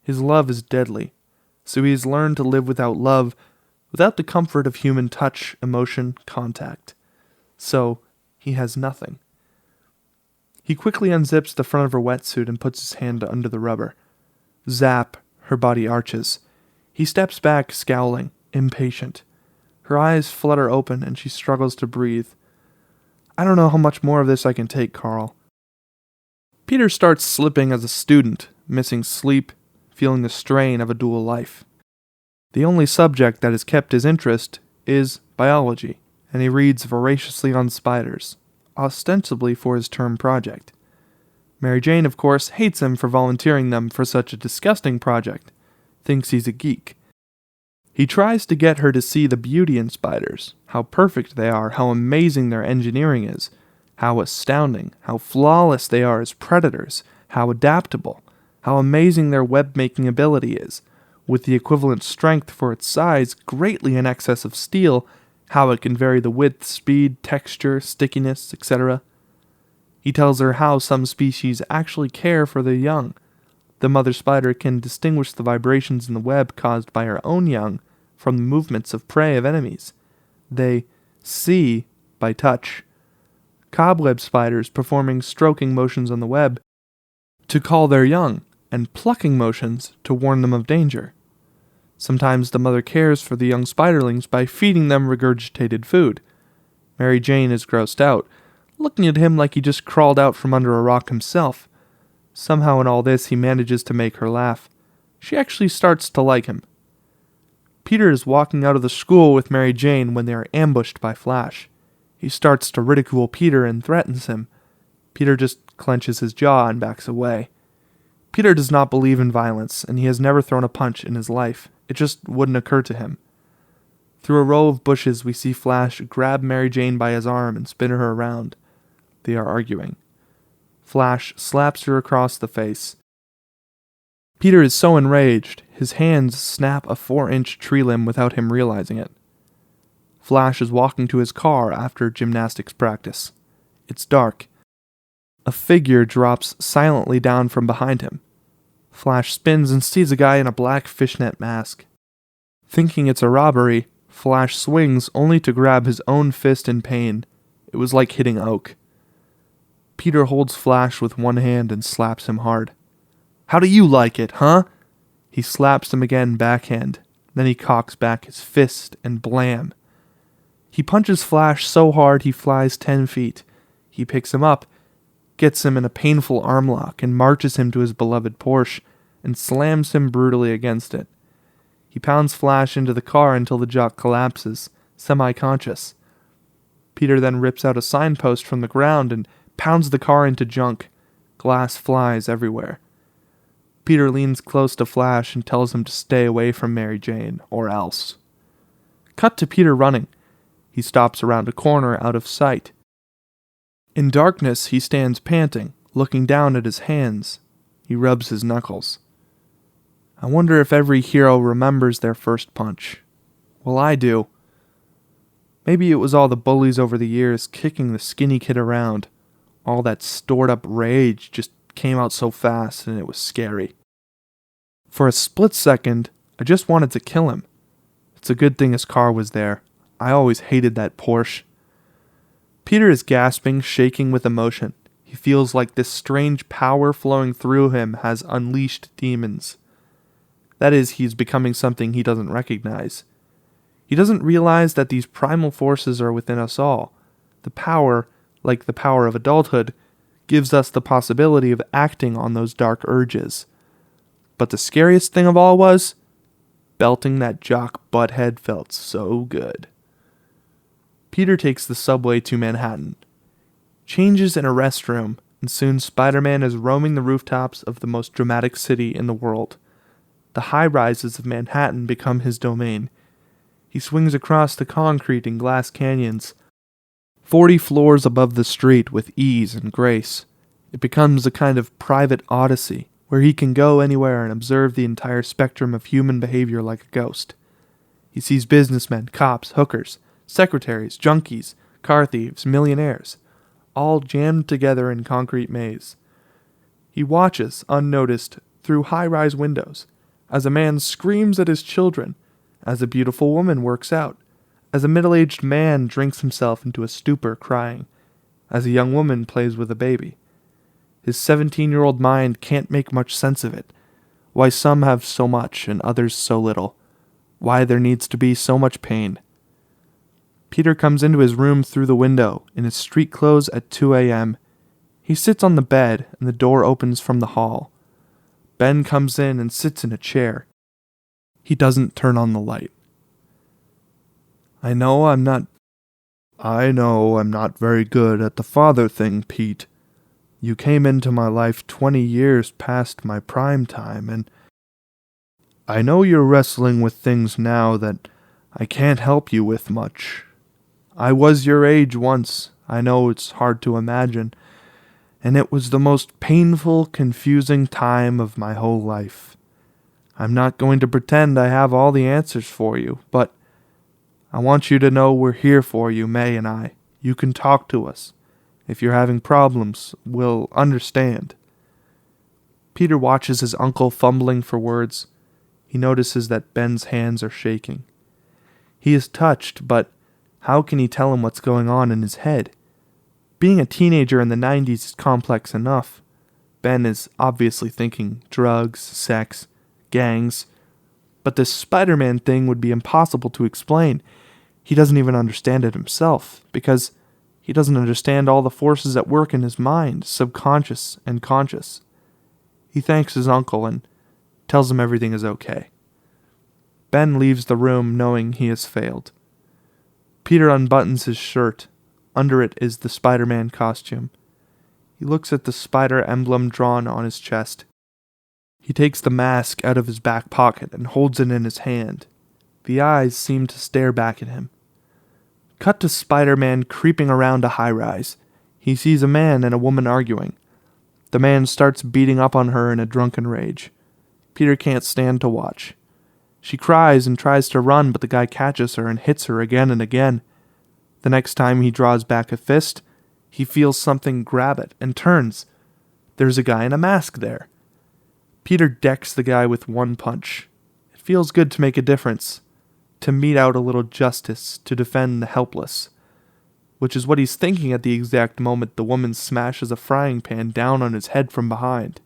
His love is deadly, so he has learned to live without love, without the comfort of human touch, emotion, contact. So he has nothing. He quickly unzips the front of her wetsuit and puts his hand under the rubber. Zap, her body arches. He steps back, scowling, impatient. Her eyes flutter open and she struggles to breathe. I don't know how much more of this I can take, Carl. Peter starts slipping as a student, missing sleep, feeling the strain of a dual life. The only subject that has kept his interest is biology, and he reads voraciously on spiders, ostensibly for his term project. Mary Jane, of course, hates him for volunteering them for such a disgusting project, thinks he's a geek. He tries to get her to see the beauty in spiders, how perfect they are, how amazing their engineering is, how astounding, how flawless they are as predators, how adaptable, how amazing their web-making ability is, with the equivalent strength for its size greatly in excess of steel, how it can vary the width, speed, texture, stickiness, etc. He tells her how some species actually care for their young. The mother spider can distinguish the vibrations in the web caused by her own young from the movements of prey of enemies. They see by touch. Cobweb spiders performing stroking motions on the web to call their young, and plucking motions to warn them of danger. Sometimes the mother cares for the young spiderlings by feeding them regurgitated food. Mary Jane is grossed out, looking at him like he just crawled out from under a rock himself. Somehow in all this he manages to make her laugh. She actually starts to like him. Peter is walking out of the school with Mary Jane when they are ambushed by Flash. He starts to ridicule Peter and threatens him. Peter just clenches his jaw and backs away. Peter does not believe in violence, and he has never thrown a punch in his life. It just wouldn't occur to him. Through a row of bushes, we see Flash grab Mary Jane by his arm and spin her around. They are arguing. Flash slaps her across the face. Peter is so enraged, his hands snap a 4-inch tree limb without him realizing it. Flash is walking to his car after gymnastics practice. It's dark. A figure drops silently down from behind him. Flash spins and sees a guy in a black fishnet mask. Thinking it's a robbery, Flash swings only to grab his own fist in pain. It was like hitting oak. Peter holds Flash with one hand and slaps him hard. How do you like it, huh? He slaps him again backhand. Then he cocks back his fist and blam. He punches Flash so hard he flies 10 feet. He picks him up, gets him in a painful arm lock, and marches him to his beloved Porsche and slams him brutally against it. He pounds Flash into the car until the jock collapses, semi-conscious. Peter then rips out a signpost from the ground and pounds the car into junk. Glass flies everywhere. Peter leans close to Flash and tells him to stay away from Mary Jane, or else. Cut to Peter running. He stops around a corner out of sight. In darkness, he stands panting, looking down at his hands. He rubs his knuckles. I wonder if every hero remembers their first punch. Well, I do. Maybe it was all the bullies over the years kicking the skinny kid around. All that stored up rage just came out so fast and it was scary. For a split second, I just wanted to kill him. It's a good thing his car was there. I always hated that Porsche. Peter is gasping, shaking with emotion. He feels like this strange power flowing through him has unleashed demons. That is, he's becoming something he doesn't recognize. He doesn't realize that these primal forces are within us all. The power, like the power of adulthood, gives us the possibility of acting on those dark urges. But the scariest thing of all was, belting that jock butthead felt so good. Peter takes the subway to Manhattan, changes in a restroom, and soon Spider-Man is roaming the rooftops of the most dramatic city in the world. The high-rises of Manhattan become his domain. He swings across the concrete and glass canyons, 40 floors above the street with ease and grace. It becomes a kind of private odyssey, where he can go anywhere and observe the entire spectrum of human behavior like a ghost. He sees businessmen, cops, hookers, secretaries, junkies, car thieves, millionaires, all jammed together in concrete maze. He watches, unnoticed, through high-rise windows, as a man screams at his children, as a beautiful woman works out, as a middle-aged man drinks himself into a stupor crying, as a young woman plays with a baby. His 17-year-old mind can't make much sense of it. Why some have so much and others so little. Why there needs to be so much pain. Peter comes into his room through the window in his street clothes at 2 a.m. He sits on the bed and the door opens from the hall. Ben comes in and sits in a chair. He doesn't turn on the light. I know I'm not very good at the father thing, Pete. You came into my life 20 years past my prime time, and I know you're wrestling with things now that I can't help you with much. I was your age once. I know it's hard to imagine. And it was the most painful, confusing time of my whole life. I'm not going to pretend I have all the answers for you, but I want you to know we're here for you, May and I. You can talk to us. If you're having problems, we'll understand. Peter watches his uncle fumbling for words. He notices that Ben's hands are shaking. He is touched, but how can he tell him what's going on in his head? Being a teenager in the 90s is complex enough. Ben is obviously thinking drugs, sex, gangs. But this Spider-Man thing would be impossible to explain. He doesn't even understand it himself, because he doesn't understand all the forces at work in his mind, subconscious and conscious. He thanks his uncle and tells him everything is okay. Ben leaves the room knowing he has failed. Peter unbuttons his shirt. Under it is the Spider-Man costume. He looks at the spider emblem drawn on his chest. He takes the mask out of his back pocket and holds it in his hand. The eyes seem to stare back at him. Cut to Spider-Man creeping around a high-rise. He sees a man and a woman arguing. The man starts beating up on her in a drunken rage. Peter can't stand to watch. She cries and tries to run, but the guy catches her and hits her again and again. The next time he draws back a fist, he feels something grab it and turns. There's a guy in a mask there. Peter decks the guy with one punch. It feels good to make a difference, to mete out a little justice, to defend the helpless. Which is what he's thinking at the exact moment the woman smashes a frying pan down on his head from behind.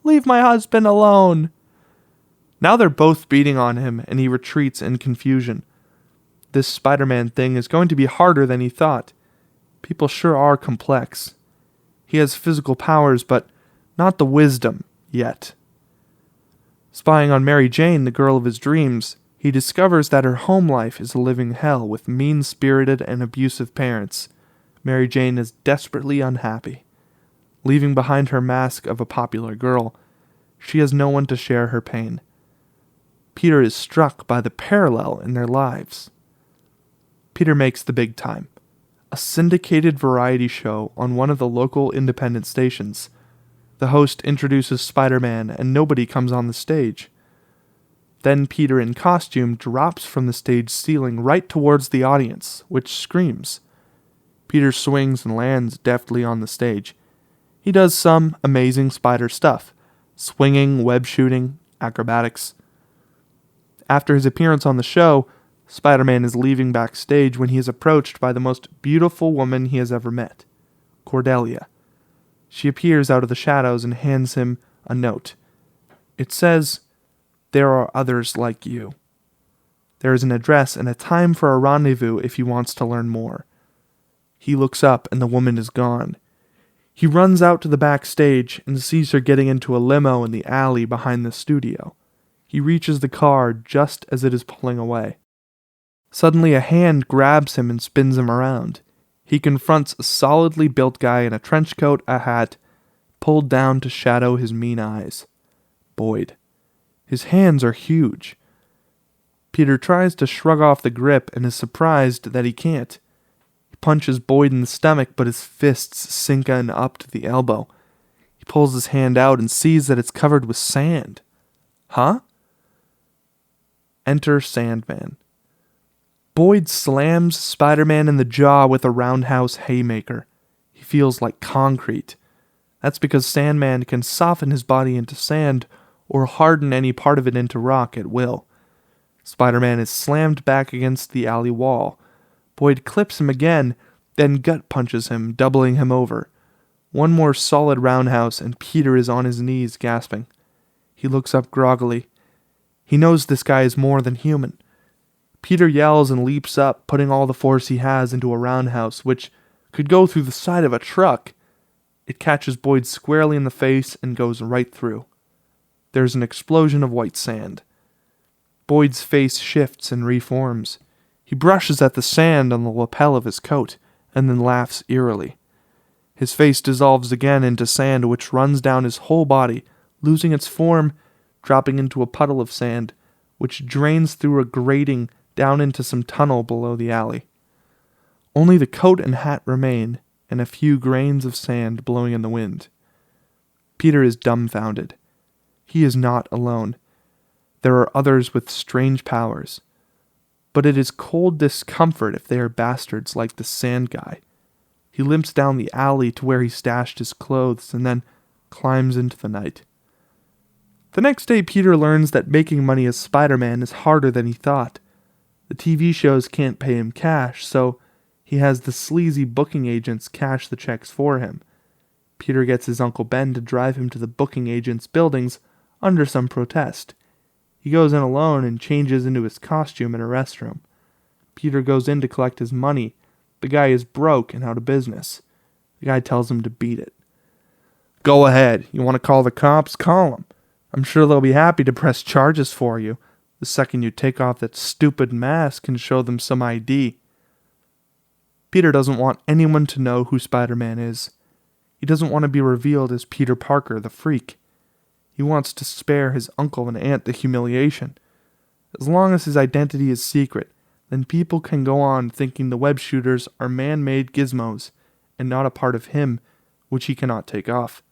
"Leave my husband alone!" Now they're both beating on him, and he retreats in confusion. This Spider-Man thing is going to be harder than he thought. People sure are complex. He has physical powers, but not the wisdom, yet. Spying on Mary Jane, the girl of his dreams, he discovers that her home life is a living hell with mean-spirited and abusive parents. Mary Jane is desperately unhappy. Leaving behind her mask of a popular girl, she has no one to share her pain. Peter is struck by the parallel in their lives. Peter makes the big time. A syndicated variety show on one of the local independent stations. The host introduces Spider-Man and nobody comes on the stage. Then Peter in costume drops from the stage ceiling right towards the audience, which screams. Peter swings and lands deftly on the stage. He does some amazing spider stuff, swinging, web shooting, acrobatics. After his appearance on the show, Spider-Man is leaving backstage when he is approached by the most beautiful woman he has ever met, Cordelia. She appears out of the shadows and hands him a note. It says, "There are others like you." There is an address and a time for a rendezvous if he wants to learn more. He looks up and the woman is gone. He runs out to the backstage and sees her getting into a limo in the alley behind the studio. He reaches the car just as it is pulling away. Suddenly a hand grabs him and spins him around. He confronts a solidly built guy in a trench coat, a hat, pulled down to shadow his mean eyes. Boyd. His hands are huge. Peter tries to shrug off the grip and is surprised that he can't. He punches Boyd in the stomach, but his fists sink in up to the elbow. He pulls his hand out and sees that it's covered with sand. Huh? Enter Sandman. Boyd slams Spider-Man in the jaw with a roundhouse haymaker. He feels like concrete. That's because Sandman can soften his body into sand or harden any part of it into rock at will. Spider-Man is slammed back against the alley wall. Boyd clips him again, then gut punches him, doubling him over. One more solid roundhouse and Peter is on his knees, gasping. He looks up groggily. He knows this guy is more than human. Peter yells and leaps up, putting all the force he has into a roundhouse, which could go through the side of a truck. It catches Boyd squarely in the face and goes right through. There's an explosion of white sand. Boyd's face shifts and reforms. He brushes at the sand on the lapel of his coat, and then laughs eerily. His face dissolves again into sand which runs down his whole body, losing its form, dropping into a puddle of sand, which drains through a grating down into some tunnel below the alley. Only the coat and hat remain, and a few grains of sand blowing in the wind. Peter is dumbfounded. He is not alone. There are others with strange powers. But it is cold discomfort if they are bastards like the sand guy. He limps down the alley to where he stashed his clothes and then climbs into the night. The next day, Peter learns that making money as Spider-Man is harder than he thought. The TV shows can't pay him cash, so he has the sleazy booking agents cash the checks for him. Peter gets his Uncle Ben to drive him to the booking agent's buildings under some protest. He goes in alone and changes into his costume in a restroom. Peter goes in to collect his money. The guy is broke and out of business. The guy tells him to beat it. "Go ahead. You want to call the cops? Call them. I'm sure they'll be happy to press charges for you. The second you take off that stupid mask and show them some ID. Peter doesn't want anyone to know who Spider-Man is. He doesn't want to be revealed as Peter Parker, the freak. He wants to spare his uncle and aunt the humiliation. As long as his identity is secret, then people can go on thinking the web shooters are man-made gizmos and not a part of him, which he cannot take off.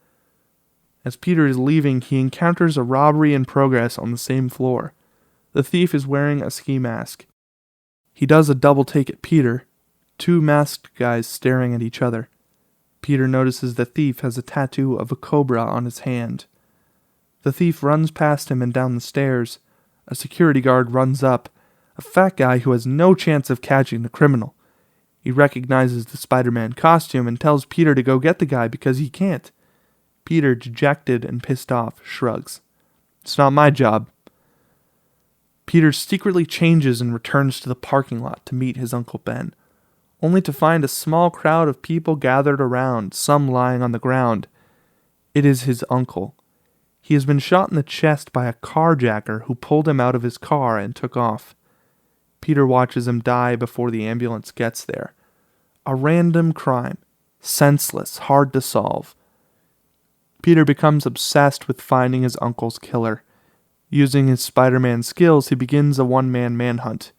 As Peter is leaving, he encounters a robbery in progress on the same floor. The thief is wearing a ski mask. He does a double take at Peter, two masked guys staring at each other. Peter notices the thief has a tattoo of a cobra on his hand. The thief runs past him and down the stairs. A security guard runs up, a fat guy who has no chance of catching the criminal. He recognizes the Spider-Man costume and tells Peter to go get the guy because he can't. Peter, dejected and pissed off, shrugs. "It's not my job." Peter secretly changes and returns to the parking lot to meet his Uncle Ben, only to find a small crowd of people gathered around, some lying on the ground. It is his uncle. He has been shot in the chest by a carjacker who pulled him out of his car and took off. Peter watches him die before the ambulance gets there. A random crime, senseless, hard to solve. Peter becomes obsessed with finding his uncle's killer. Using his Spider-Man skills, he begins a one-man manhunt.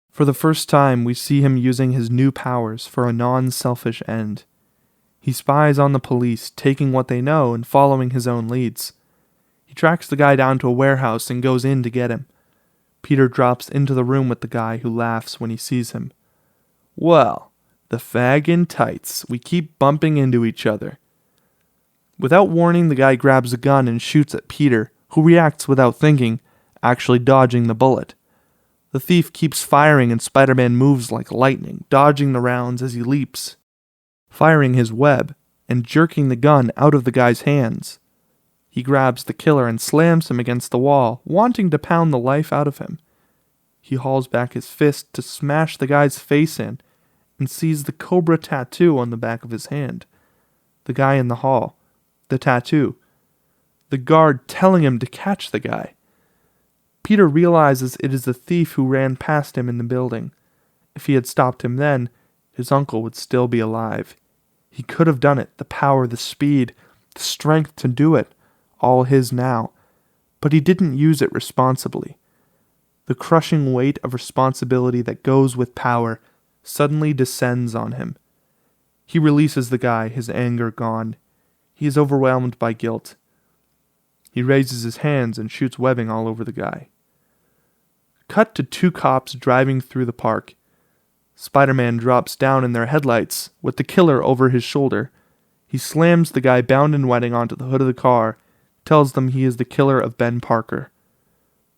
For the first time, we see him using his new powers for a non-selfish end. He spies on the police, taking what they know and following his own leads. He tracks the guy down to a warehouse and goes in to get him. Peter drops into the room with the guy, who laughs when he sees him. "Well, the fag in tights. We keep bumping into each other." Without warning, the guy grabs a gun and shoots at Peter, who reacts without thinking, actually dodging the bullet. The thief keeps firing and Spider-Man moves like lightning, dodging the rounds as he leaps, firing his web and jerking the gun out of the guy's hands. He grabs the killer and slams him against the wall, wanting to pound the life out of him. He hauls back his fist to smash the guy's face in and sees the cobra tattoo on the back of his hand. The guy in the hall. The tattoo. The guard telling him to catch the guy. Peter realizes it is the thief who ran past him in the building. If he had stopped him then, his uncle would still be alive. He could have done it, the power, the speed, the strength to do it, all his now. But he didn't use it responsibly. The crushing weight of responsibility that goes with power suddenly descends on him. He releases the guy, his anger gone. He is overwhelmed by guilt. He raises his hands and shoots webbing all over the guy. Cut to 2 cops driving through the park. Spider-Man drops down in their headlights with the killer over his shoulder. He slams the guy bound and wetting onto the hood of the car, tells them he is the killer of Ben Parker.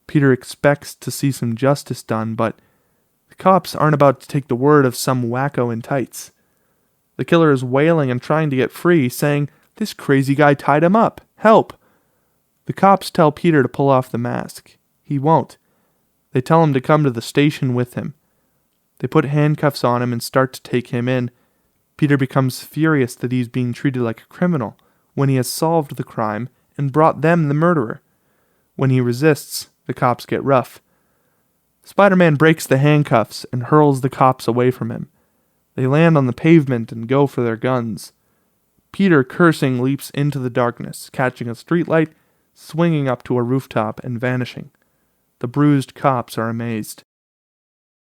Peter expects to see some justice done, but the cops aren't about to take the word of some wacko in tights. The killer is wailing and trying to get free, saying, "This crazy guy tied him up. Help!" The cops tell Peter to pull off the mask. He won't. They tell him to come to the station with him. They put handcuffs on him and start to take him in. Peter becomes furious that he's being treated like a criminal when he has solved the crime and brought them the murderer. When he resists, the cops get rough. Spider-Man breaks the handcuffs and hurls the cops away from him. They land on the pavement and go for their guns. Peter, cursing, leaps into the darkness, catching a streetlight, swinging up to a rooftop and vanishing. The bruised cops are amazed.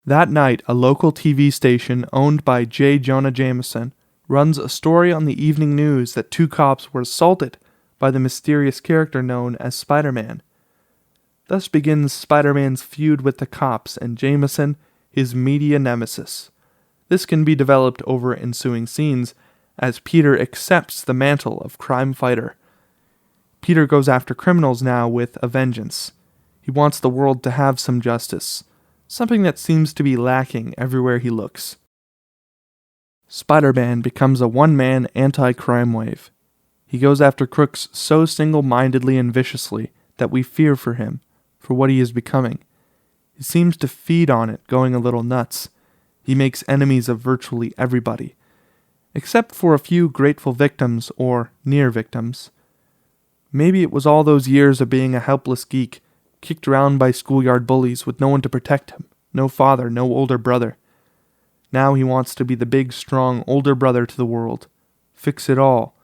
That night, a local TV station owned by J. Jonah Jameson runs a story on the evening news that 2 cops were assaulted by the mysterious character known as Spider-Man. Thus begins Spider-Man's feud with the cops and Jameson, his media nemesis. This can be developed over ensuing scenes as Peter accepts the mantle of crime fighter. Peter goes after criminals now with a vengeance. He wants the world to have some justice, something that seems to be lacking everywhere he looks. Spider-Man becomes a one-man anti-crime wave. He goes after crooks so single-mindedly and viciously that we fear for him, for what he is becoming. He seems to feed on it, going a little nuts. He makes enemies of virtually everybody, except for a few grateful victims or near victims. Maybe it was all those years of being a helpless geek, kicked around by schoolyard bullies with no one to protect him, no father, no older brother. Now he wants to be the big, strong older brother to the world. Fix it all.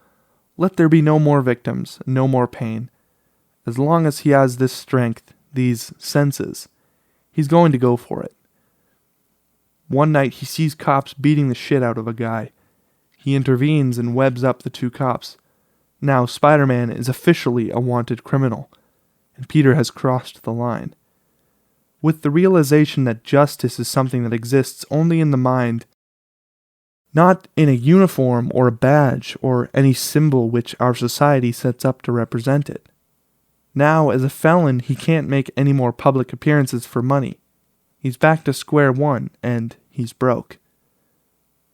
Let there be no more victims, no more pain. As long as he has this strength, these senses, he's going to go for it. One night he sees cops beating the shit out of a guy. He intervenes and webs up the 2 cops. Now Spider-Man is officially a wanted criminal, and Peter has crossed the line. With the realization that justice is something that exists only in the mind, not in a uniform or a badge or any symbol which our society sets up to represent it. Now, as a felon, he can't make any more public appearances for money. He's back to square one, and he's broke.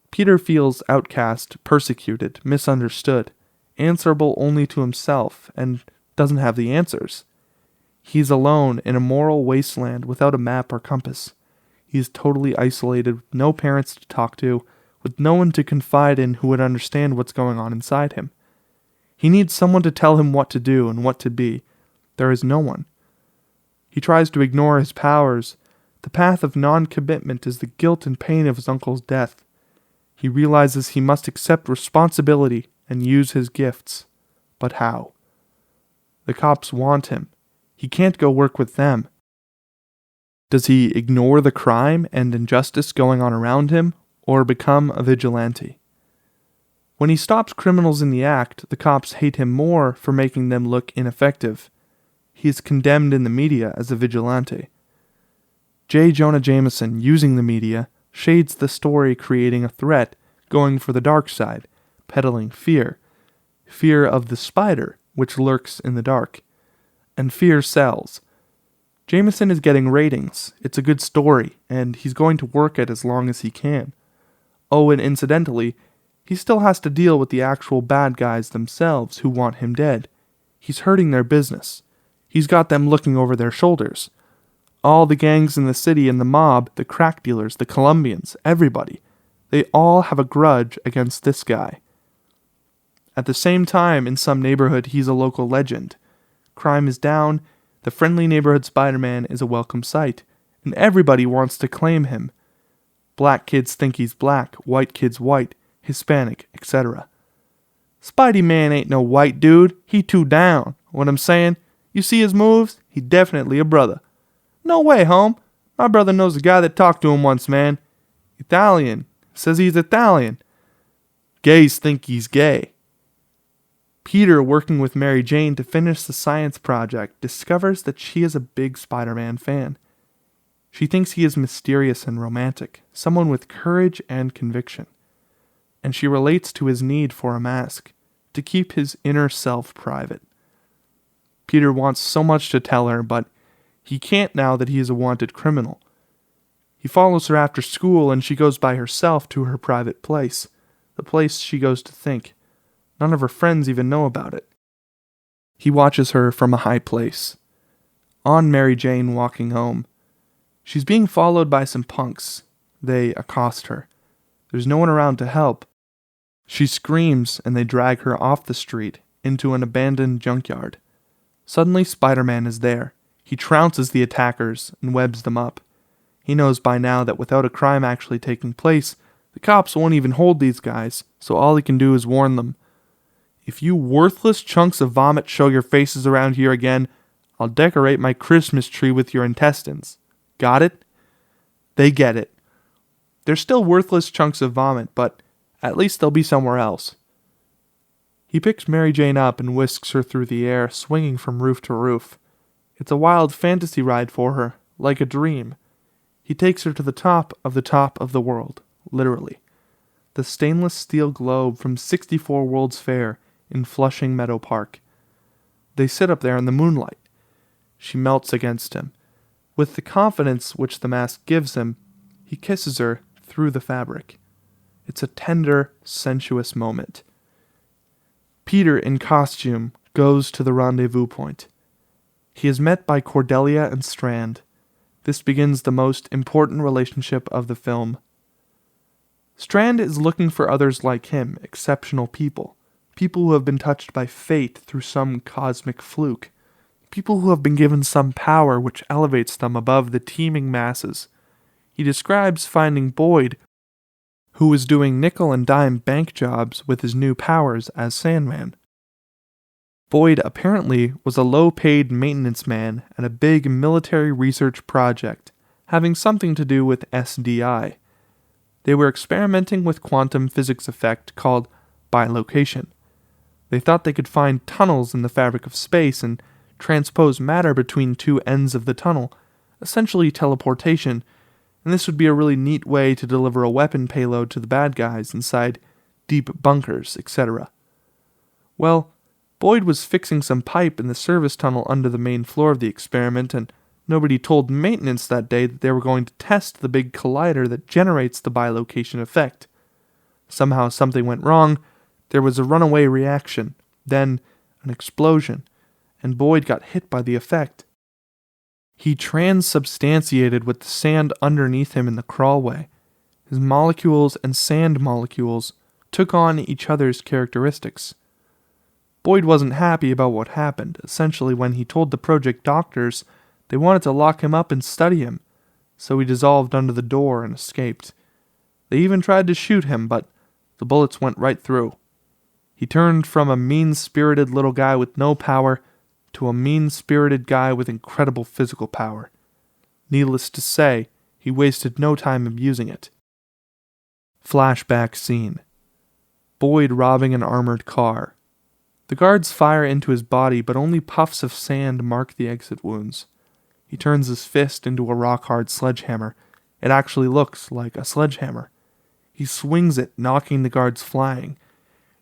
Peter feels outcast, persecuted, misunderstood, answerable only to himself, and doesn't have the answers. He's alone in a moral wasteland without a map or compass. He is totally isolated, with no parents to talk to, with no one to confide in who would understand what's going on inside him. He needs someone to tell him what to do and what to be. There is no one. He tries to ignore his powers. The path of non-commitment is the guilt and pain of his uncle's death. He realizes he must accept responsibility and use his gifts. But how? The cops want him. He can't go work with them. Does he ignore the crime and injustice going on around him, or become a vigilante? When he stops criminals in the act, the cops hate him more for making them look ineffective. he is condemned in the media as a vigilante. J. Jonah Jameson, using the media, shades the story, creating a threat, going for the dark side, peddling fear. Fear of the spider, which lurks in the dark. And fear sells. Jameson is getting ratings, it's a good story, and he's going to work it as long as he can. Oh, and incidentally, he still has to deal with the actual bad guys themselves who want him dead. He's hurting their business. He's got them looking over their shoulders. All the gangs in the city and the mob, the crack dealers, the Colombians, everybody. They all have a grudge against this guy. At the same time, in some neighborhood, he's a local legend. Crime is down, the friendly neighborhood Spider-Man is a welcome sight, and everybody wants to claim him. Black kids think he's black, white kids white, Hispanic, etc. Spidey Man ain't no white dude, he too down. What I'm saying? You see his moves? He definitely a brother. No way, home. My brother knows a guy that talked to him once, man. Italian. Says he's Italian. Gays think he's gay. Peter, working with Mary Jane to finish the science project, discovers that she is a big Spider-Man fan. She thinks he is mysterious and romantic, someone with courage and conviction. And she relates to his need for a mask, to keep his inner self private. Peter wants so much to tell her, but he can't now that he is a wanted criminal. He follows her after school and she goes by herself to her private place, the place she goes to think. None of her friends even know about it. He watches her from a high place. On Mary Jane walking home. She's being followed by some punks. They accost her. There's no one around to help. She screams and they drag her off the street into an abandoned junkyard. Suddenly Spider-Man is there. He trounces the attackers and webs them up. He knows by now that without a crime actually taking place, the cops won't even hold these guys, so all he can do is warn them. If you worthless chunks of vomit show your faces around here again, I'll decorate my Christmas tree with your intestines. Got it? They get it. They're still worthless chunks of vomit, but at least they'll be somewhere else. He picks Mary Jane up and whisks her through the air, swinging from roof to roof. It's a wild fantasy ride for her, like a dream. He takes her to the top of the world, literally. The stainless steel globe from 64 World's Fair in Flushing Meadow Park. They sit up there in the moonlight. She melts against him. With the confidence which the mask gives him, he kisses her through the fabric. It's a tender, sensuous moment. Peter, in costume, goes to the rendezvous point. He is met by Cordelia and Strand. This begins the most important relationship of the film. Strand is looking for others like him, exceptional people. People who have been touched by fate through some cosmic fluke. People who have been given some power which elevates them above the teeming masses. He describes finding Boyd, who was doing nickel and dime bank jobs with his new powers as Sandman. Boyd apparently was a low-paid maintenance man at a big military research project, having something to do with SDI. They were experimenting with quantum physics effect called bilocation. They thought they could find tunnels in the fabric of space and transpose matter between two ends of the tunnel, essentially teleportation, and this would be a really neat way to deliver a weapon payload to the bad guys inside deep bunkers, etc. Well, Boyd was fixing some pipe in the service tunnel under the main floor of the experiment, and nobody told maintenance that day that they were going to test the big collider that generates the bilocation effect. Somehow something went wrong, there was a runaway reaction, then an explosion, and Boyd got hit by the effect. He transubstantiated with the sand underneath him in the crawlway. His molecules and sand molecules took on each other's characteristics. Boyd wasn't happy about what happened. Essentially, when he told the project doctors, they wanted to lock him up and study him, so he dissolved under the door and escaped. They even tried to shoot him, but the bullets went right through. He turned from a mean-spirited little guy with no power to a mean-spirited guy with incredible physical power. Needless to say, he wasted no time abusing it. Flashback scene. Boyd robbing an armored car. The guards fire into his body, but only puffs of sand mark the exit wounds. He turns his fist into a rock-hard sledgehammer. It actually looks like a sledgehammer. He swings it, knocking the guards flying.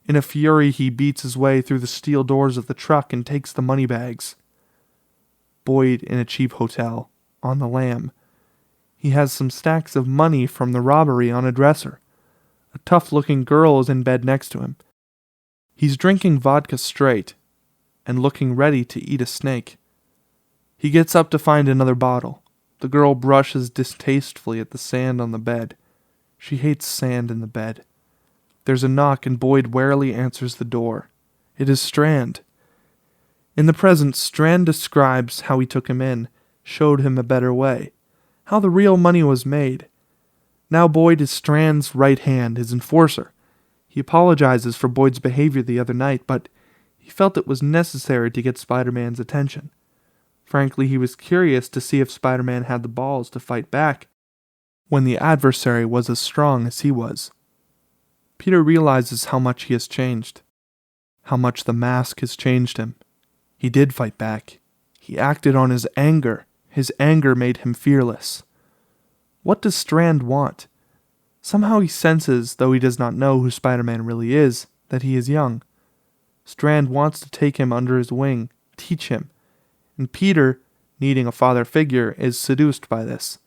In a fury, he beats his way through the steel doors of the truck and takes the money bags. Boyd in a cheap hotel, on the lam. He has some stacks of money from the robbery on a dresser. A tough-looking girl is in bed next to him. He's drinking vodka straight and looking ready to eat a snake. He gets up to find another bottle. The girl brushes distastefully at the sand on the bed. She hates sand in the bed. There's a knock and Boyd warily answers the door. It is Strand. In the present, Strand describes how he took him in, showed him a better way, how the real money was made. Now Boyd is Strand's right hand, his enforcer. He apologizes for Boyd's behavior the other night, but he felt it was necessary to get Spider-Man's attention. Frankly, he was curious to see if Spider-Man had the balls to fight back when the adversary was as strong as he was. Peter realizes how much he has changed, how much the mask has changed him. He did fight back. He acted on his anger. His anger made him fearless. What does Strand want? Somehow he senses, though he does not know who Spider-Man really is, that he is young. Strand wants to take him under his wing, teach him. And Peter, needing a father figure, is seduced by this.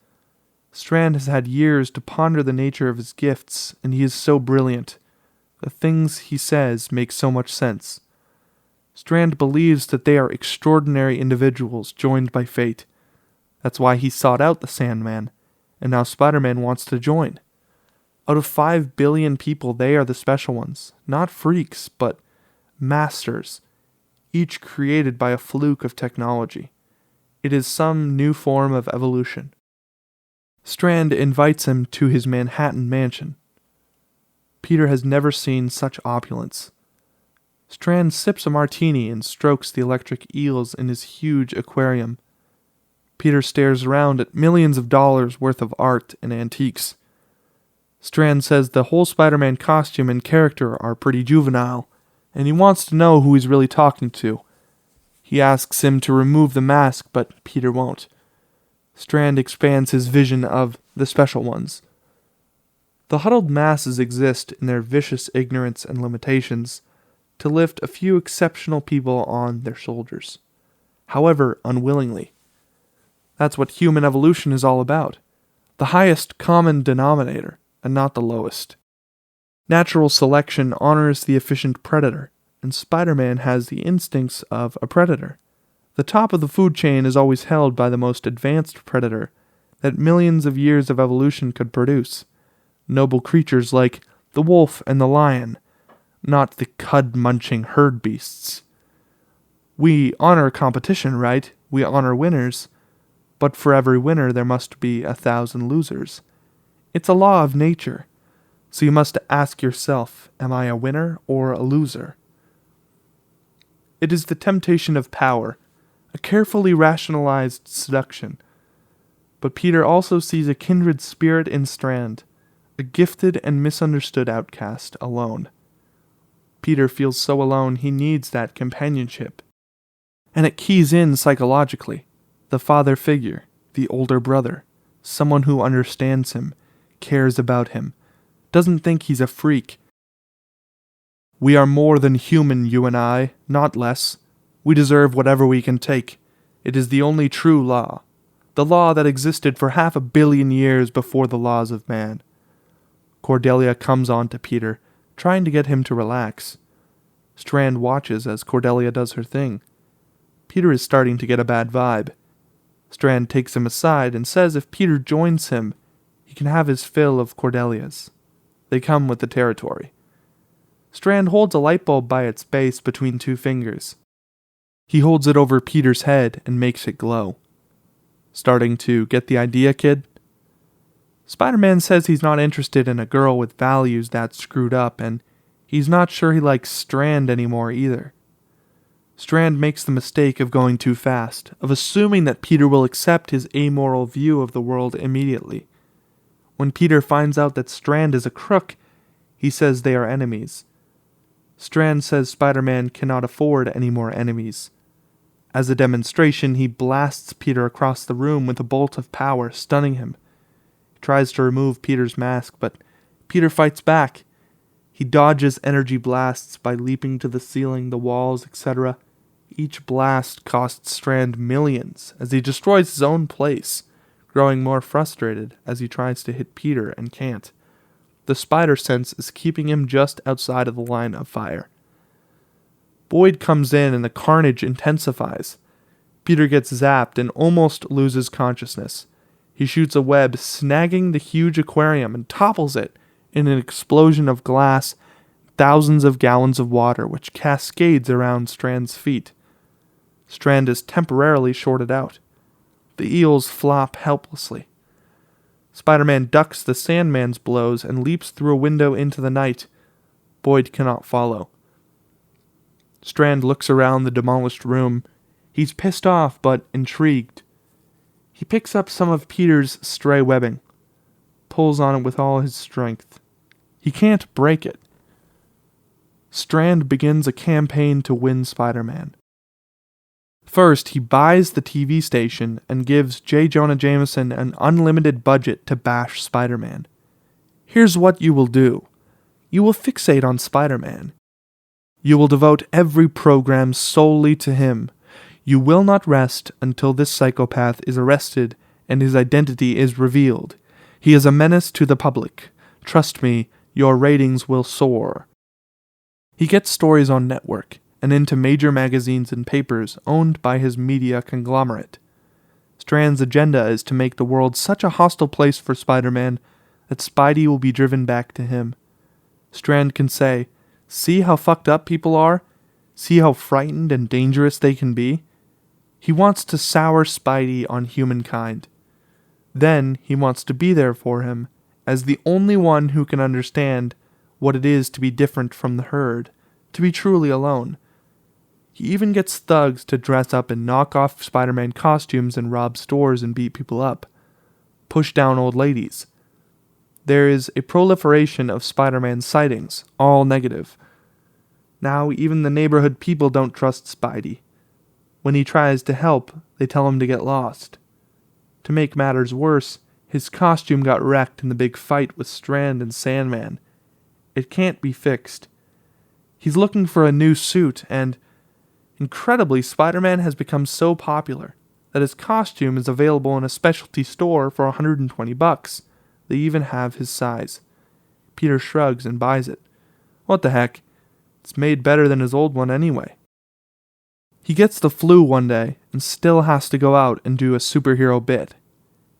Strand has had years to ponder the nature of his gifts, and he is so brilliant. The things he says make so much sense. Strand believes that they are extraordinary individuals joined by fate. That's why he sought out the Sandman, and now Spider-Man wants to join. Out of 5 billion people, they are the special ones. Not freaks, but masters, each created by a fluke of technology. It is some new form of evolution. Strand invites him to his Manhattan mansion. Peter has never seen such opulence. Strand sips a martini and strokes the electric eels in his huge aquarium. Peter stares around at millions of dollars worth of art and antiques. Strand says the whole Spider-Man costume and character are pretty juvenile, and he wants to know who he's really talking to. He asks him to remove the mask, but Peter won't. Strand expands his vision of the special ones. The huddled masses exist in their vicious ignorance and limitations to lift a few exceptional people on their shoulders, however unwillingly. That's what human evolution is all about. The highest common denominator, and not the lowest. Natural selection honors the efficient predator, and Spider-Man has the instincts of a predator. The top of the food chain is always held by the most advanced predator that millions of years of evolution could produce. Noble creatures like the wolf and the lion, not the cud-munching herd beasts. We honor competition, right? We honor winners. But for every winner there must be 1,000 losers. It's a law of nature. So you must ask yourself, am I a winner or a loser? It is the temptation of power, a carefully rationalized seduction. But Peter also sees a kindred spirit in Strand, a gifted and misunderstood outcast alone. Peter feels so alone he needs that companionship. And it keys in psychologically. The father figure, the older brother, someone who understands him, cares about him, doesn't think he's a freak. We are more than human, you and I, not less. We deserve whatever we can take. It is the only true law. The law that existed for 500 million years before the laws of man. Cordelia comes on to Peter, trying to get him to relax. Strand watches as Cordelia does her thing. Peter is starting to get a bad vibe. Strand takes him aside and says if Peter joins him, he can have his fill of Cordelias. They come with the territory. Strand holds a light bulb by its base between 2 fingers. He holds it over Peter's head and makes it glow. Starting to get the idea, kid? Spider-Man says he's not interested in a girl with values that screwed up, and he's not sure he likes Strand anymore either. Strand makes the mistake of going too fast, of assuming that Peter will accept his amoral view of the world immediately. When Peter finds out that Strand is a crook, he says they are enemies. Strand says Spider-Man cannot afford any more enemies. As a demonstration, he blasts Peter across the room with a bolt of power, stunning him. He tries to remove Peter's mask, but Peter fights back. He dodges energy blasts by leaping to the ceiling, the walls, etc. Each blast costs Strand millions as he destroys his own place, growing more frustrated as he tries to hit Peter and can't. The spider sense is keeping him just outside of the line of fire. Boyd comes in and the carnage intensifies. Peter gets zapped and almost loses consciousness. He shoots a web, snagging the huge aquarium and topples it in an explosion of glass, thousands of gallons of water which cascades around Strand's feet. Strand is temporarily shorted out. The eels flop helplessly. Spider-Man ducks the Sandman's blows and leaps through a window into the night. Boyd cannot follow. Strand looks around the demolished room. He's pissed off but intrigued. He picks up some of Peter's stray webbing, pulls on it with all his strength. He can't break it. Strand begins a campaign to win Spider-Man. First, he buys the TV station and gives J. Jonah Jameson an unlimited budget to bash Spider-Man. Here's what you will do. You will fixate on Spider-Man. You will devote every program solely to him. You will not rest until this psychopath is arrested and his identity is revealed. He is a menace to the public. Trust me, your ratings will soar. He gets stories on network and into major magazines and papers owned by his media conglomerate. Strand's agenda is to make the world such a hostile place for Spider-Man that Spidey will be driven back to him. Strand can say, "See how fucked up people are? See how frightened and dangerous they can be?" He wants to sour Spidey on humankind. Then he wants to be there for him as the only one who can understand what it is to be different from the herd, to be truly alone. He even gets thugs to dress up in knockoff Spider-Man costumes and rob stores and beat people up. Push down old ladies. There is a proliferation of Spider-Man sightings, all negative. Now even the neighborhood people don't trust Spidey. When he tries to help, they tell him to get lost. To make matters worse, his costume got wrecked in the big fight with Strand and Sandman. It can't be fixed. He's looking for a new suit, and incredibly, Spider-Man has become so popular that his costume is available in a specialty store for $120. They even have his size. Peter shrugs and buys it. What the heck? It's made better than his old one anyway. He gets the flu one day and still has to go out and do a superhero bit.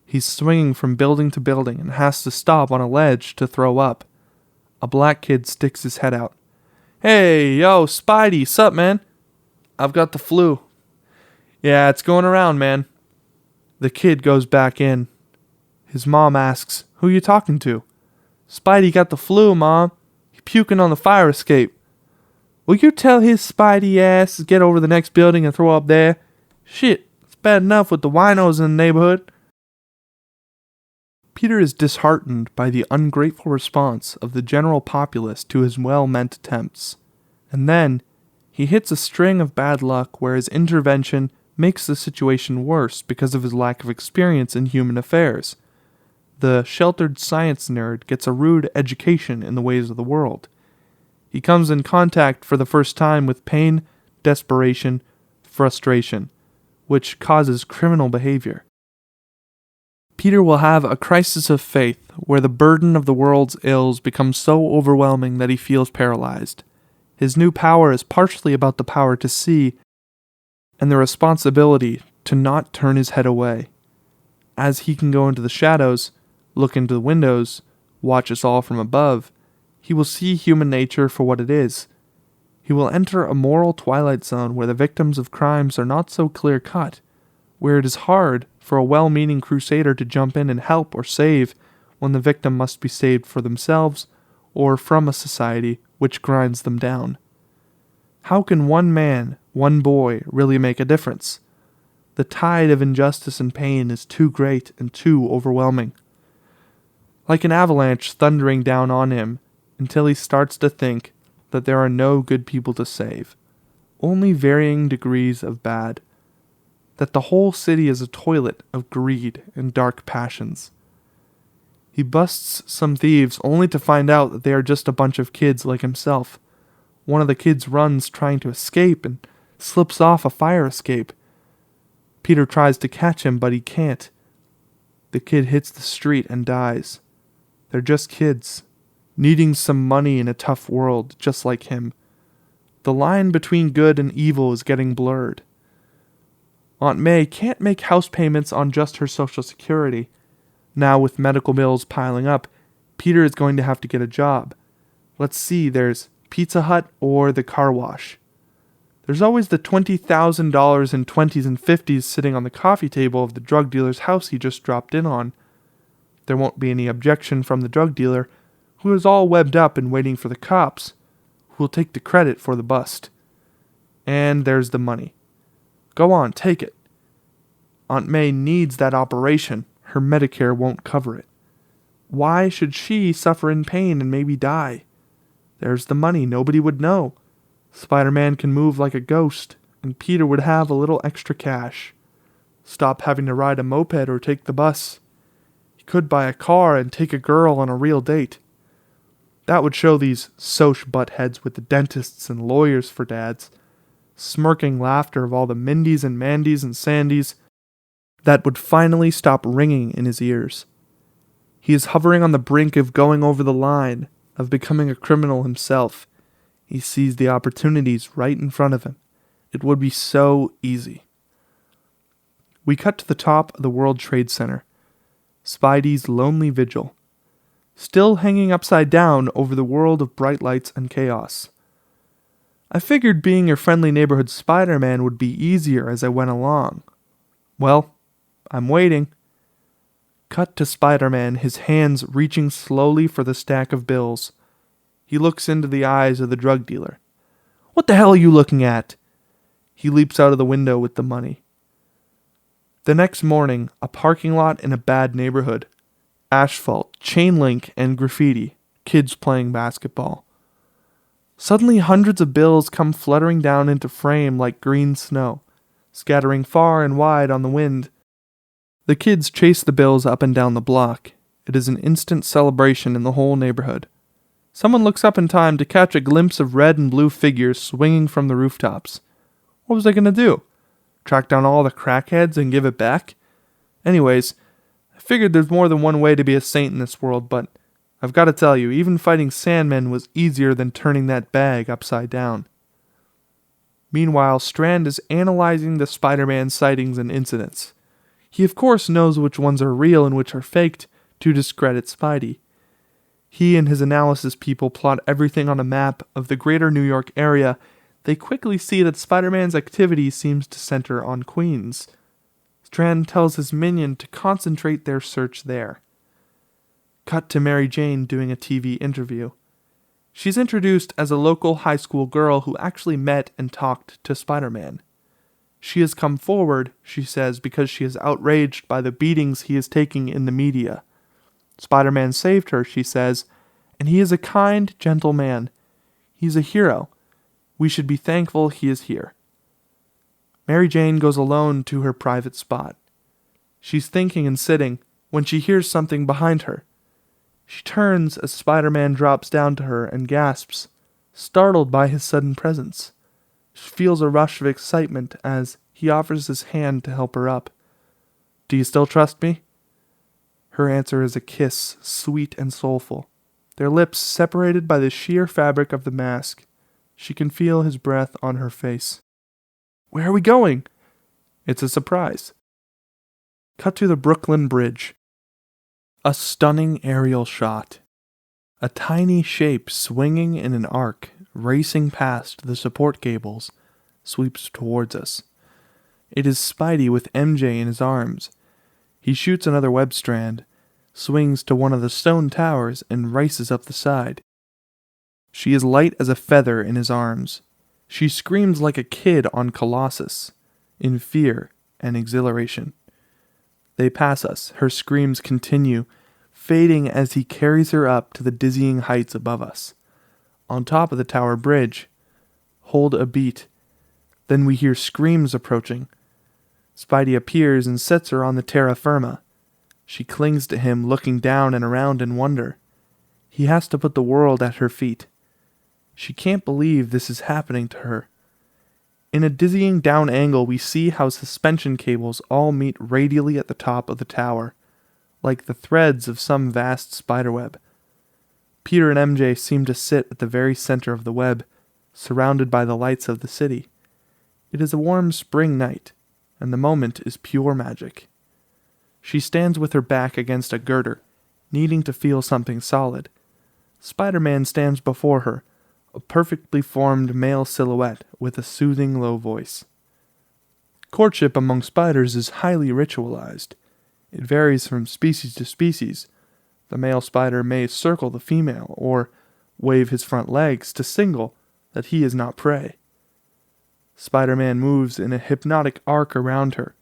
He's swinging from building to building and has to stop on a ledge to throw up. A black kid sticks his head out. "Hey, yo, Spidey, sup, man? I've got the flu." "Yeah, it's going around, man." The kid goes back in. His mom asks, "Who you talking to?" "Spidey got the flu, Mom. He puking on the fire escape." "Will you tell his Spidey ass to get over the next building and throw up there? Shit, it's bad enough with the winos in the neighborhood." Peter is disheartened by the ungrateful response of the general populace to his well-meant attempts. And then he hits a string of bad luck where his intervention makes the situation worse because of his lack of experience in human affairs. The sheltered science nerd gets a rude education in the ways of the world. He comes in contact for the first time with pain, desperation, frustration, which causes criminal behavior. Peter will have a crisis of faith where the burden of the world's ills becomes so overwhelming that he feels paralyzed. His new power is partially about the power to see and the responsibility to not turn his head away. As he can go into the shadows, look into the windows, watch us all from above, he will see human nature for what it is. He will enter a moral twilight zone where the victims of crimes are not so clear-cut, where it is hard for a well-meaning crusader to jump in and help or save when the victim must be saved for themselves or from a society which grinds them down. How can one man, one boy, really make a difference? The tide of injustice and pain is too great and too overwhelming. Like an avalanche thundering down on him until he starts to think that there are no good people to save, only varying degrees of bad, that the whole city is a toilet of greed and dark passions. He busts some thieves only to find out that they are just a bunch of kids like himself. One of the kids runs trying to escape and slips off a fire escape. Peter tries to catch him, but he can't. The kid hits the street and dies. They're just kids, needing some money in a tough world, just like him. The line between good and evil is getting blurred. Aunt May can't make house payments on just her Social Security. Now, with medical bills piling up, Peter is going to have to get a job. Let's see, there's Pizza Hut or the car wash. There's always the $20,000 in 20s and 50s sitting on the coffee table of the drug dealer's house he just dropped in on. There won't be any objection from the drug dealer, who is all webbed up and waiting for the cops, who will take the credit for the bust. And there's the money. Go on, take it. Aunt May needs that operation. Her Medicare won't cover it. Why should she suffer in pain and maybe die? There's the money. Nobody would know. Spider-Man can move like a ghost, and Peter would have a little extra cash. Stop having to ride a moped or take the bus. He could buy a car and take a girl on a real date. That would show these soch buttheads with the dentists and lawyers for dads. Smirking laughter of all the Mindys and Mandys and Sandys. That would finally stop ringing in his ears. He is hovering on the brink of going over the line, of becoming a criminal himself. He sees the opportunities right in front of him. It would be so easy. We cut to the top of the World Trade Center. Spidey's lonely vigil. Still hanging upside down over the world of bright lights and chaos. I figured being your friendly neighborhood Spider-Man would be easier as I went along. Well, I'm waiting. Cut to Spider-Man, his hands reaching slowly for the stack of bills. He looks into the eyes of the drug dealer. What the hell are you looking at? He leaps out of the window with the money. The next morning, a parking lot in a bad neighborhood. Asphalt, chain link, and graffiti. Kids playing basketball. Suddenly hundreds of bills come fluttering down into frame like green snow, scattering far and wide on the wind. The kids chase the bills up and down the block. It is an instant celebration in the whole neighborhood. Someone looks up in time to catch a glimpse of red and blue figures swinging from the rooftops. What was I going to do? Track down all the crackheads and give it back? Anyways, I figured there's more than one way to be a saint in this world, but I've got to tell you, even fighting Sandman was easier than turning that bag upside down. Meanwhile, Strand is analyzing the Spider-Man sightings and incidents. He of course knows which ones are real and which are faked to discredit Spidey. He and his analysis people plot everything on a map of the greater New York area. They quickly see that Spider-Man's activity seems to center on Queens. Strand tells his minion to concentrate their search there. Cut to Mary Jane doing a TV interview. She's introduced as a local high school girl who actually met and talked to Spider-Man. She has come forward, she says, because she is outraged by the beatings he is taking in the media. Spider-Man saved her, she says, and he is a kind, gentle man. He's a hero. We should be thankful he is here. Mary Jane goes alone to her private spot. She's thinking and sitting when she hears something behind her. She turns as Spider-Man drops down to her and gasps, startled by his sudden presence. She feels a rush of excitement as he offers his hand to help her up. Do you still trust me? Her answer is a kiss, sweet and soulful. Their lips separated by the sheer fabric of the mask. She can feel his breath on her face. Where are we going? It's a surprise. Cut to the Brooklyn Bridge. A stunning aerial shot. A tiny shape swinging in an arc, racing past the support cables, sweeps towards us. It is Spidey with MJ in his arms. He shoots another web strand, swings to one of the stone towers, and races up the side. She is light as a feather in his arms. She screams like a kid on Colossus, in fear and exhilaration. They pass us. Her screams continue, fading as he carries her up to the dizzying heights above us. on top of the tower bridge. Hold a beat. Then we hear screams approaching. Spidey appears and sets her on the terra firma. She clings to him, looking down and around in wonder. He has to put the world at her feet. She can't believe this is happening to her. In a dizzying down angle, we see how suspension cables all meet radially at the top of the tower, like the threads of some vast spiderweb. Peter and MJ seem to sit at the very center of the web, surrounded by the lights of the city. It is a warm spring night, and the moment is pure magic. She stands with her back against a girder, needing to feel something solid. Spider-Man stands before her, a perfectly formed male silhouette with a soothing low voice. Courtship among spiders is highly ritualized. It varies from species to species. The male spider may circle the female, or wave his front legs to signal that he is not prey. Spider-Man moves in a hypnotic arc around her.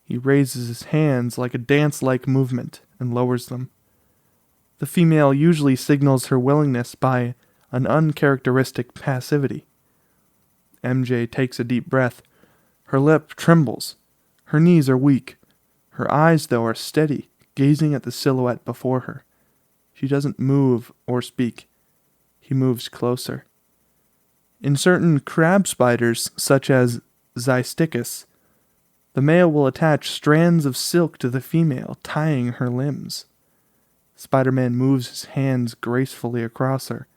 He raises his hands like a dance-like movement and lowers them. The female usually signals her willingness by an uncharacteristic passivity. MJ takes a deep breath. Her lip trembles. Her knees are weak. Her eyes, though, are steady, gazing at the silhouette before her. She doesn't move or speak. He moves closer. In certain crab spiders, such as Xysticus, the male will attach strands of silk to the female, tying her limbs. Spider-Man moves his hands gracefully across her.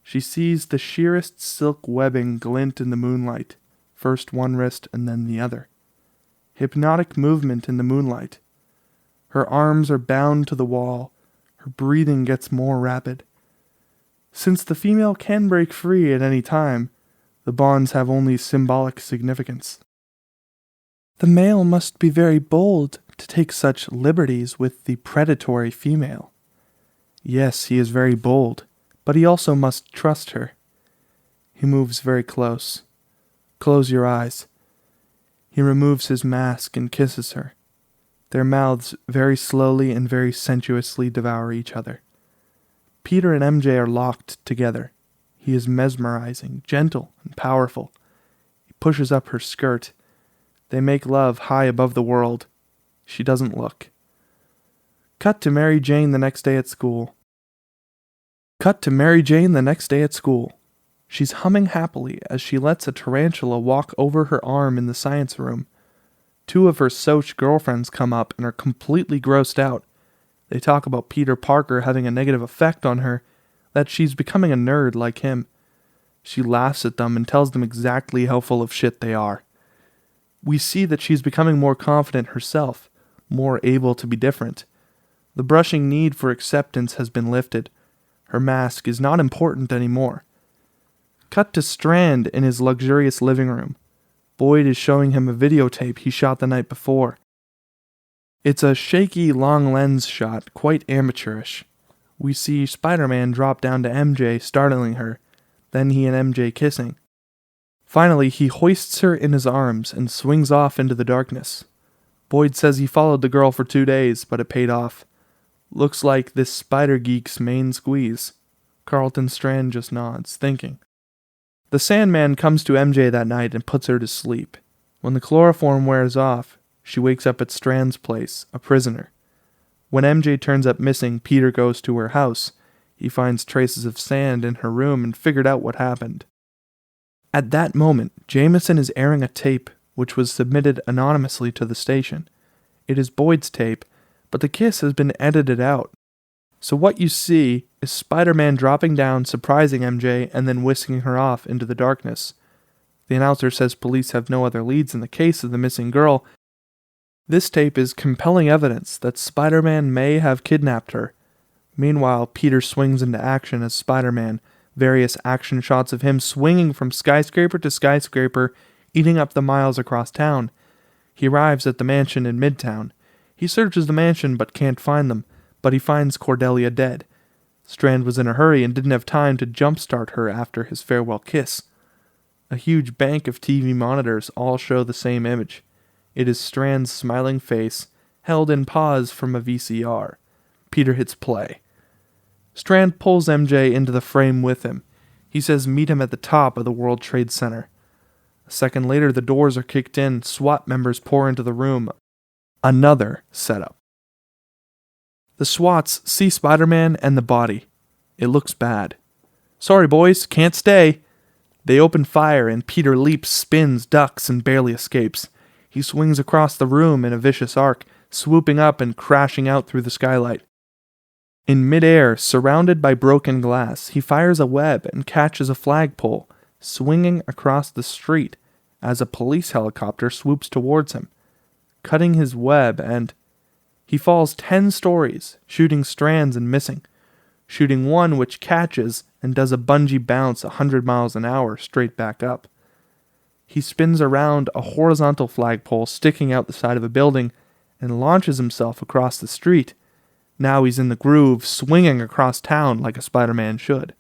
She sees the sheerest silk webbing glint in the moonlight, first one wrist and then the other. Hypnotic movement in the moonlight. Her arms are bound to the wall. Her breathing gets more rapid. Since the female can break free at any time, the bonds have only symbolic significance. The male must be very bold to take such liberties with the predatory female. Yes, he is very bold, but he also must trust her. He moves very close. Close your eyes. He removes his mask and kisses her. Their mouths very slowly and very sensuously devour each other. Peter and MJ are locked together. He is mesmerizing, gentle, and powerful. He pushes up her skirt. They make love high above the world. She doesn't look. Cut to Mary Jane the next day at school. She's humming happily as she lets a tarantula walk over her arm in the science room. Two of her Soch girlfriends come up and are completely grossed out. They talk about Peter Parker having a negative effect on her, that she's becoming a nerd like him. She laughs at them and tells them exactly how full of shit they are. We see that she's becoming more confident herself, more able to be different. The brushing need for acceptance has been lifted. Her mask is not important anymore. Cut to Strand in his luxurious living room. Boyd is showing him a videotape he shot the night before. It's a shaky, long lens shot, quite amateurish. We see Spider-Man drop down to MJ, startling her. Then he and MJ kissing. Finally, he hoists her in his arms and swings off into the darkness. Boyd says he followed the girl for 2 days, but it paid off. Looks like this spider geek's main squeeze. Carlton Strand just nods, thinking. The Sandman comes to MJ that night and puts her to sleep. When the chloroform wears off, she wakes up at Strand's place, a prisoner. When MJ turns up missing, Peter goes to her house. He finds traces of sand in her room and figured out what happened. At that moment, Jameson is airing a tape which was submitted anonymously to the station. It is Boyd's tape, but the kiss has been edited out. So what you see is Spider-Man dropping down, surprising MJ, and then whisking her off into the darkness. The announcer says police have no other leads in the case of the missing girl. This tape is compelling evidence that Spider-Man may have kidnapped her. Meanwhile, Peter swings into action as Spider-Man, various action shots of him swinging from skyscraper to skyscraper, eating up the miles across town. He arrives at the mansion in Midtown. He searches the mansion but can't find them, but he finds Cordelia dead. Strand was in a hurry and didn't have time to jumpstart her after his farewell kiss. A huge bank of TV monitors all show the same image. It is Strand's smiling face, held in pause from a VCR. Peter hits play. Strand pulls MJ into the frame with him. He says meet him at the top of the World Trade Center. A second later, the doors are kicked in, SWAT members pour into the room. Another setup. The SWATs see Spider-Man and the body. It looks bad. Sorry boys, can't stay. They open fire and Peter leaps, spins, ducks, and barely escapes. He swings across the room in a vicious arc, swooping up and crashing out through the skylight. In midair, surrounded by broken glass, he fires a web and catches a flagpole, swinging across the street as a police helicopter swoops towards him, cutting his web, and he falls 10 stories, shooting Strands and missing, shooting one which catches and does a bungee bounce 100 miles an hour straight back up. He spins around a horizontal flagpole sticking out the side of a building and launches himself across the street. Now he's in the groove, swinging across town like a Spider-Man should.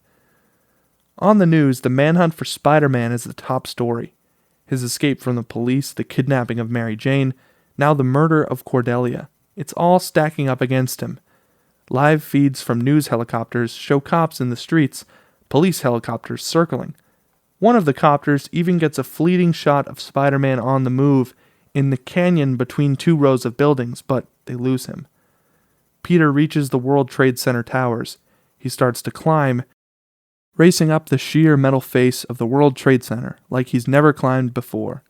On the news, the manhunt for Spider-Man is the top story. His escape from the police, the kidnapping of Mary Jane, now the murder of Cordelia. It's all stacking up against him. Live feeds from news helicopters show cops in the streets, police helicopters circling. One of the copters even gets a fleeting shot of Spider-Man on the move in the canyon between 2 rows of buildings, but they lose him. Peter reaches the World Trade Center towers. He starts to climb, racing up the sheer metal face of the World Trade Center like he's never climbed before.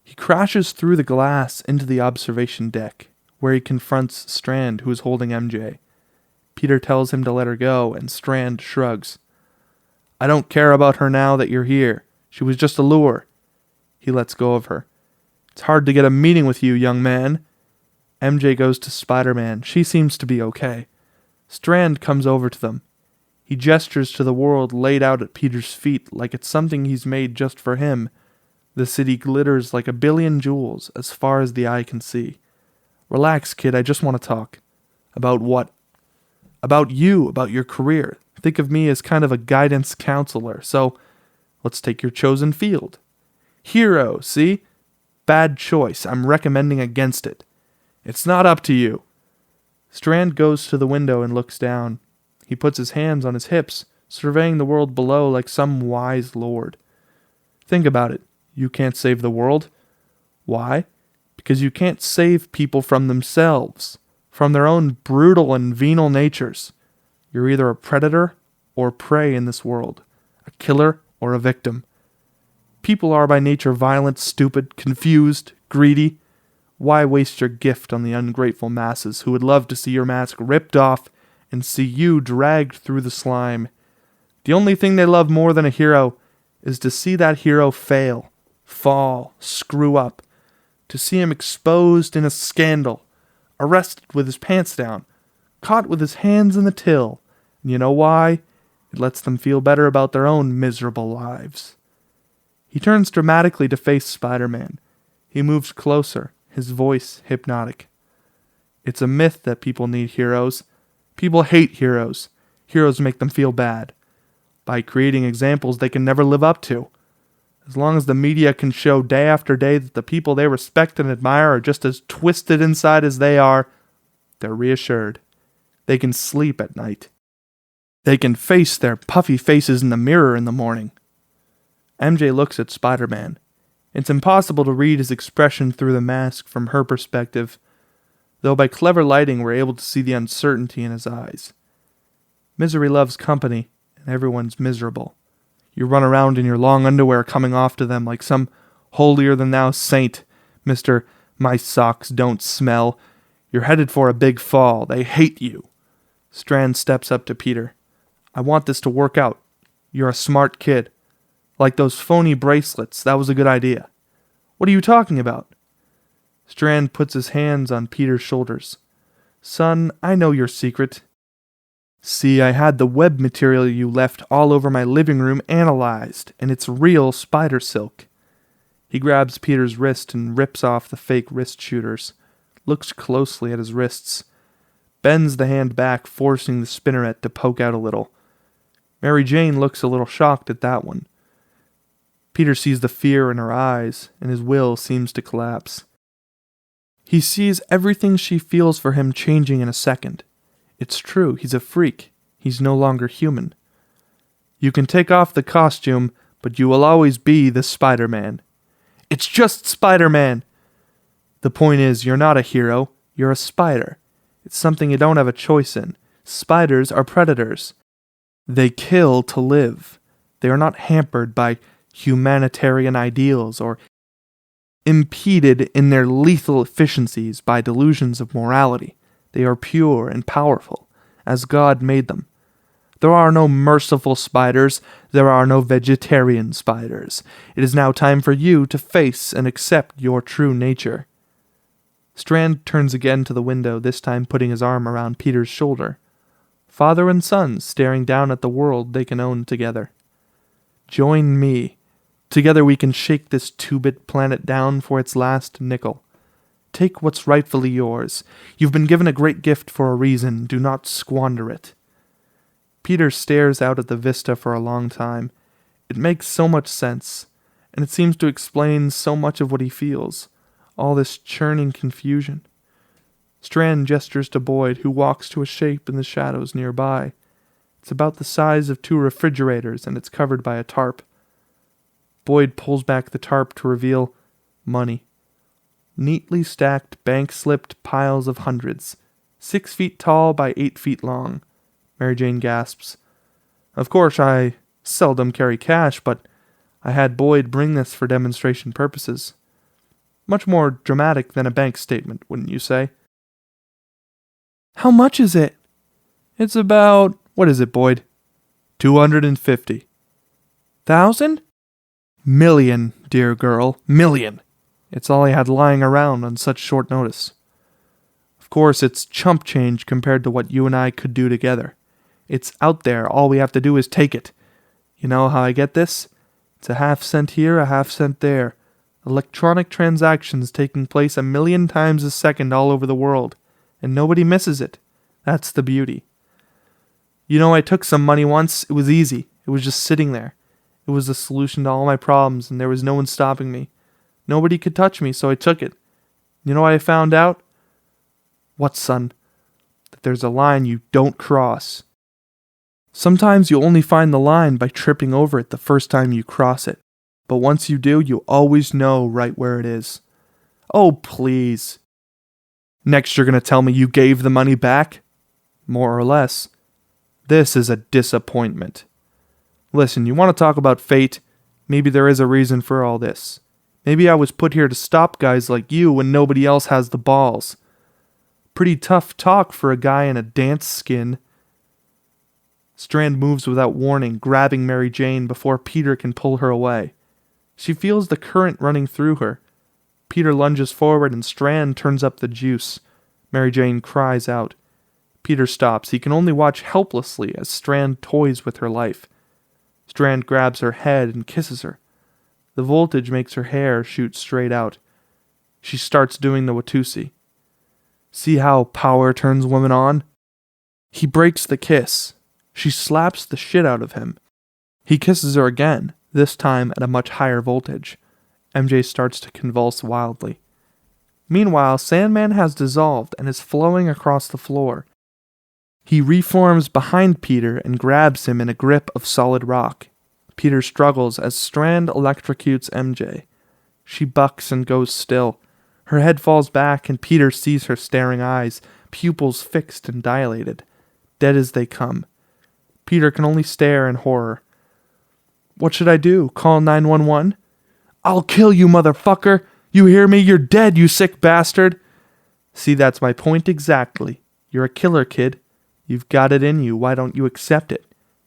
He crashes through the glass into the observation deck, where he confronts Strand, who is holding MJ. Peter tells him to let her go, and Strand shrugs. I don't care about her now that you're here. She was just a lure. He lets go of her. It's hard to get a meeting with you, young man. MJ goes to Spider-Man. She seems to be okay. Strand comes over to them. He gestures to the world laid out at Peter's feet like it's something he's made just for him. The city glitters like a billion jewels as far as the eye can see. Relax, kid, I just want to talk. About what? About you, about your career. Think of me as kind of a guidance counselor, so let's take your chosen field. Hero, see? Bad choice. I'm recommending against it. It's not up to you. Strand goes to the window and looks down. He puts his hands on his hips, surveying the world below like some wise lord. Think about it. You can't save the world. Why? Because you can't save people from themselves, from their own brutal and venal natures. You're either a predator or prey in this world, a killer or a victim. People are by nature violent, stupid, confused, greedy. Why waste your gift on the ungrateful masses who would love to see your mask ripped off and see you dragged through the slime? The only thing they love more than a hero is to see that hero fail, fall, screw up, to see him exposed in a scandal, arrested with his pants down, caught with his hands in the till. And you know why? It lets them feel better about their own miserable lives. He turns dramatically to face Spider-Man. He moves closer, his voice hypnotic. It's a myth that people need heroes. People hate heroes. Heroes make them feel bad by creating examples they can never live up to. As long as the media can show day after day that the people they respect and admire are just as twisted inside as they are, they're reassured. They can sleep at night. They can face their puffy faces in the mirror in the morning. MJ looks at Spider-Man. It's impossible to read his expression through the mask from her perspective, though by clever lighting we're able to see the uncertainty in his eyes. Misery loves company, and everyone's miserable. You run around in your long underwear coming off to them like some holier-than-thou saint, Mr. My socks don't smell. You're headed for a big fall. They hate you. Strand steps up to Peter. I want this to work out. You're a smart kid. Like those phony bracelets, that was a good idea. What are you talking about? Strand puts his hands on Peter's shoulders. Son, I know your secret. See, I had the web material you left all over my living room analyzed, and it's real spider silk. He grabs Peter's wrist and rips off the fake wrist shooters, looks closely at his wrists, bends the hand back, forcing the spinneret to poke out a little. Mary Jane looks a little shocked at that one. Peter sees the fear in her eyes, and his will seems to collapse. He sees everything she feels for him changing in a second. It's true, he's a freak. He's no longer human. You can take off the costume, but you will always be the Spider-Man. It's just Spider-Man! The point is, you're not a hero, you're a spider. It's something you don't have a choice in. Spiders are predators. They kill to live. They are not hampered by humanitarian ideals or impeded in their lethal efficiencies by delusions of morality. They are pure and powerful, as God made them. There are no merciful spiders. There are no vegetarian spiders. It is now time for you to face and accept your true nature. Strand turns again to the window, this time putting his arm around Peter's shoulder. Father and son staring down at the world they can own together. Join me. Together we can shake this 2-bit planet down for its last nickel. Take what's rightfully yours. You've been given a great gift for a reason. Do not squander it. Peter stares out at the vista for a long time. It makes so much sense, and it seems to explain so much of what he feels. All this churning confusion. Strand gestures to Boyd, who walks to a shape in the shadows nearby. It's about the size of 2 refrigerators, and it's covered by a tarp. Boyd pulls back the tarp to reveal money. Neatly stacked, bank-slipped piles of hundreds, 6 feet tall by 8 feet long. Mary Jane gasps. Of course, I seldom carry cash, but I had Boyd bring this for demonstration purposes. Much more dramatic than a bank statement, wouldn't you say? How much is it? It's about... What is it, Boyd? 250. 1,000? Million, dear girl. Million. It's all I had lying around on such short notice. Of course, it's chump change compared to what you and I could do together. It's out there. All we have to do is take it. You know how I get this? It's a half-cent here, a half-cent there. Electronic transactions taking place 1,000,000 times a second all over the world, and nobody misses it. That's the beauty. You know, I took some money once. It was easy. It was just sitting there. It was the solution to all my problems, and there was no one stopping me. Nobody could touch me, so I took it. You know what I found out? What, son? That there's a line you don't cross. Sometimes you only find the line by tripping over it the first time you cross it. But once you do, you always know right where it is. Oh, please. Next you're going to tell me you gave the money back? More or less. This is a disappointment. Listen, you want to talk about fate? Maybe there is a reason for all this. Maybe I was put here to stop guys like you when nobody else has the balls. Pretty tough talk for a guy in a dance skin. Strand moves without warning, grabbing Mary Jane before Peter can pull her away. She feels the current running through her. Peter lunges forward and Strand turns up the juice. Mary Jane cries out. Peter stops. He can only watch helplessly as Strand toys with her life. Strand grabs her head and kisses her. The voltage makes her hair shoot straight out. She starts doing the Watusi. See how power turns women on? He breaks the kiss. She slaps the shit out of him. He kisses her again, this time at a much higher voltage. MJ starts to convulse wildly. Meanwhile, Sandman has dissolved and is flowing across the floor. He reforms behind Peter and grabs him in a grip of solid rock. Peter struggles as Strand electrocutes MJ. She bucks and goes still. Her head falls back and Peter sees her staring eyes, pupils fixed and dilated, dead as they come. Peter can only stare in horror. What should I do? Call 911? I'll kill you, motherfucker! You hear me? You're dead, you sick bastard! See, that's my point exactly. You're a killer, kid. You've got it in you. Why don't you accept it?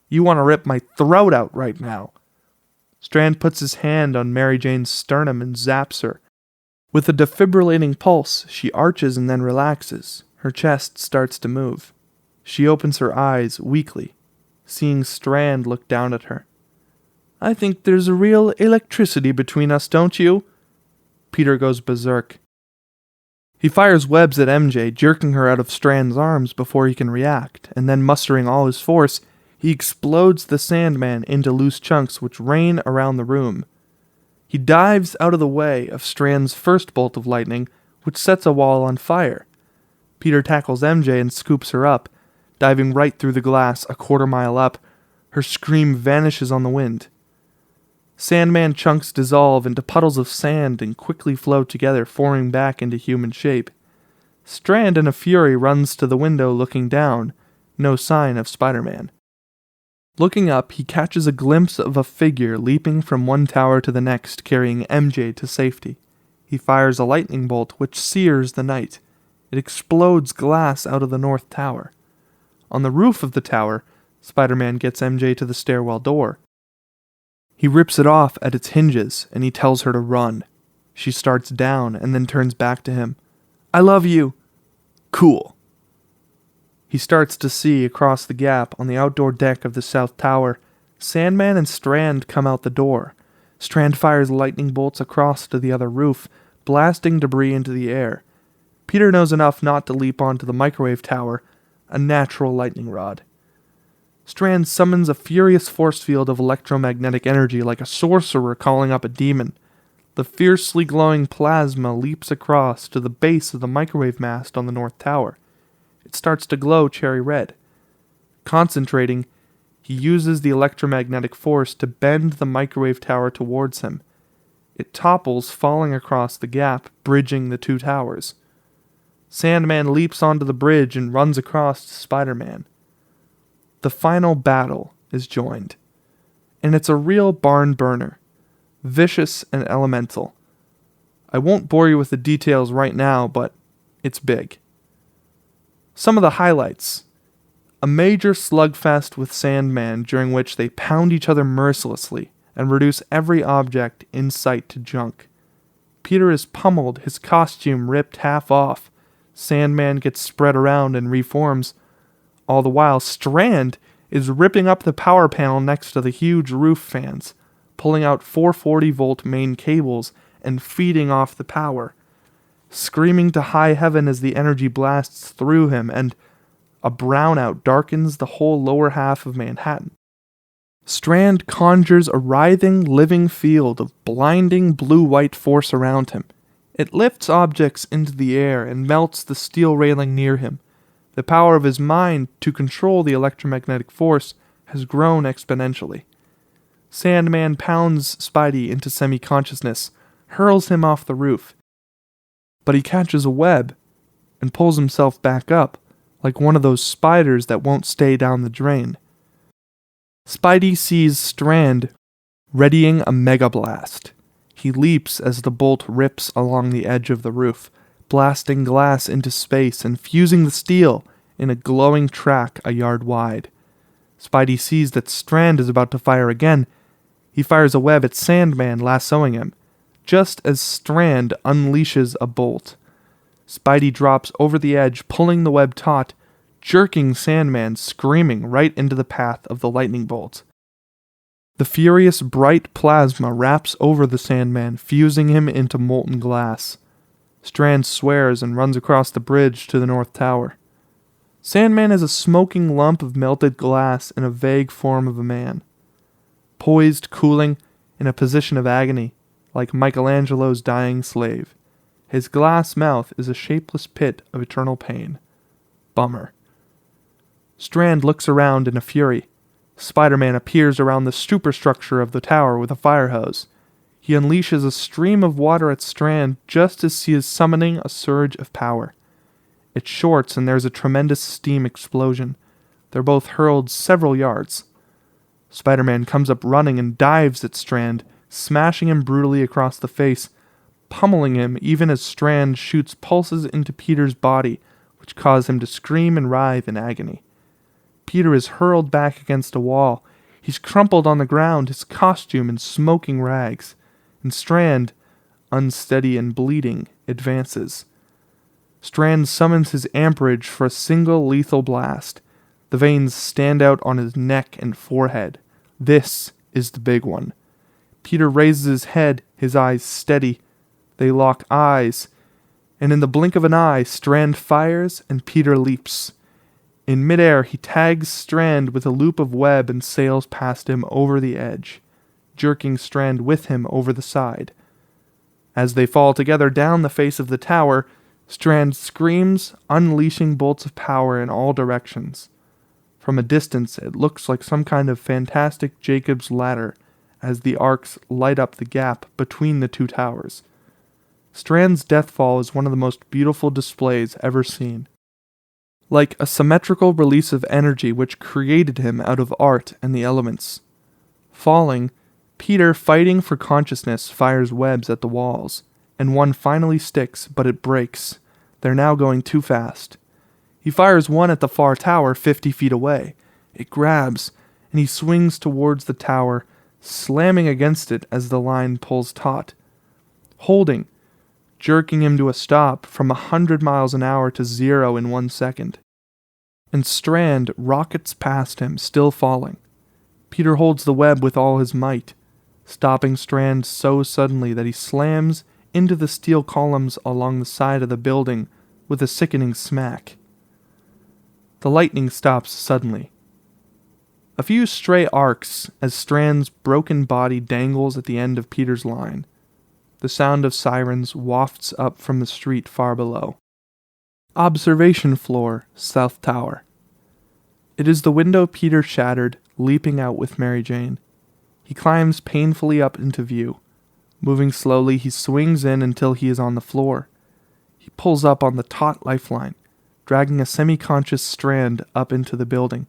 You want to rip my throat out right now. Strand puts his hand on Mary Jane's sternum and zaps her. With a defibrillating pulse, she arches and then relaxes. Her chest starts to move. She opens her eyes weakly, seeing Strand look down at her. I think there's a real electricity between us, don't you? Peter goes berserk. He fires webs at MJ, jerking her out of Strand's arms before he can react, and then mustering all his force, he explodes the Sandman into loose chunks which rain around the room. He dives out of the way of Strand's first bolt of lightning, which sets a wall on fire. Peter tackles MJ and scoops her up, diving right through the glass a quarter mile up. Her scream vanishes on the wind. Sandman chunks dissolve into puddles of sand and quickly float together, forming back into human shape. Strand in a fury runs to the window looking down, no sign of Spider-Man. Looking up, he catches a glimpse of a figure leaping from one tower to the next, carrying MJ to safety. He fires a lightning bolt which sears the night. It explodes glass out of the north tower. On the roof of the tower, Spider-Man gets MJ to the stairwell door. He rips it off at its hinges, and he tells her to run. She starts down and then turns back to him. "I love you." "Cool." He starts to see across the gap on the outdoor deck of the south tower. Sandman and Strand come out the door. Strand fires lightning bolts across to the other roof, blasting debris into the air. Peter knows enough not to leap onto the microwave tower, a natural lightning rod. Strand summons a furious force field of electromagnetic energy like a sorcerer calling up a demon. The fiercely glowing plasma leaps across to the base of the microwave mast on the north tower. It starts to glow cherry red. Concentrating, he uses the electromagnetic force to bend the microwave tower towards him. It topples, falling across the gap, bridging the two towers. Sandman leaps onto the bridge and runs across to Spider-Man. The final battle is joined, and it's a real barn burner, vicious and elemental. I won't bore you with the details right now, but it's big. Some of the highlights: a major slugfest with Sandman during which they pound each other mercilessly and reduce every object in sight to junk. Peter is pummeled, his costume ripped half off. Sandman gets spread around and reforms. All the while, Strand is ripping up the power panel next to the huge roof fans, pulling out 440-volt main cables and feeding off the power, screaming to high heaven as the energy blasts through him, and a brownout darkens the whole lower half of Manhattan. Strand conjures a writhing, living field of blinding blue-white force around him. It lifts objects into the air and melts the steel railing near him. The power of his mind to control the electromagnetic force has grown exponentially. Sandman pounds Spidey into semi-consciousness, hurls him off the roof. But he catches a web and pulls himself back up, like one of those spiders that won't stay down the drain. Spidey sees Strand readying a mega blast. He leaps as the bolt rips along the edge of the roof, blasting glass into space and fusing the steel in a glowing track a yard wide. Spidey sees that Strand is about to fire again. He fires a web at Sandman, lassoing him, just as Strand unleashes a bolt. Spidey drops over the edge, pulling the web taut, jerking Sandman screaming right into the path of the lightning bolt. The furious bright plasma wraps over the Sandman, fusing him into molten glass. Strand swears and runs across the bridge to the north tower. Sandman is a smoking lump of melted glass in a vague form of a man, poised, cooling, in a position of agony, like Michelangelo's dying slave. His glass mouth is a shapeless pit of eternal pain. Bummer. Strand looks around in a fury. Spider-Man appears around the superstructure of the tower with a fire hose. He unleashes a stream of water at Strand just as he is summoning a surge of power. It shorts and there's a tremendous steam explosion. They're both hurled several yards. Spider-Man comes up running and dives at Strand, smashing him brutally across the face, pummeling him even as Strand shoots pulses into Peter's body, which cause him to scream and writhe in agony. Peter is hurled back against a wall. He's crumpled on the ground, his costume in smoking rags. And Strand, unsteady and bleeding, advances. Strand summons his amperage for a single lethal blast. The veins stand out on his neck and forehead. This is the big one. Peter raises his head, his eyes steady. They lock eyes, and in the blink of an eye, Strand fires and Peter leaps. In midair, he tags Strand with a loop of web and sails past him over the edge, jerking Strand with him over the side. As they fall together down the face of the tower, Strand screams, unleashing bolts of power in all directions. From a distance, it looks like some kind of fantastic Jacob's ladder as the arcs light up the gap between the two towers. Strand's deathfall is one of the most beautiful displays ever seen. Like a symmetrical release of energy which created him out of art and the elements. Falling, Peter, fighting for consciousness, fires webs at the walls, and one finally sticks, but it breaks. They're now going too fast. He fires one at the far tower 50 feet away. It grabs, and he swings towards the tower, slamming against it as the line pulls taut. Holding, jerking him to a stop from 100 miles an hour to 0 in 1 second. And Strand rockets past him, still falling. Peter holds the web with all his might, stopping Strand so suddenly that he slams into the steel columns along the side of the building with a sickening smack. The lightning stops suddenly. A few stray arcs as Strand's broken body dangles at the end of Peter's line. The sound of sirens wafts up from the street far below. Observation floor, South Tower. It is the window Peter shattered, leaping out with Mary Jane. He climbs painfully up into view. Moving slowly, he swings in until he is on the floor. He pulls up on the taut lifeline, dragging a semi-conscious Strand up into the building.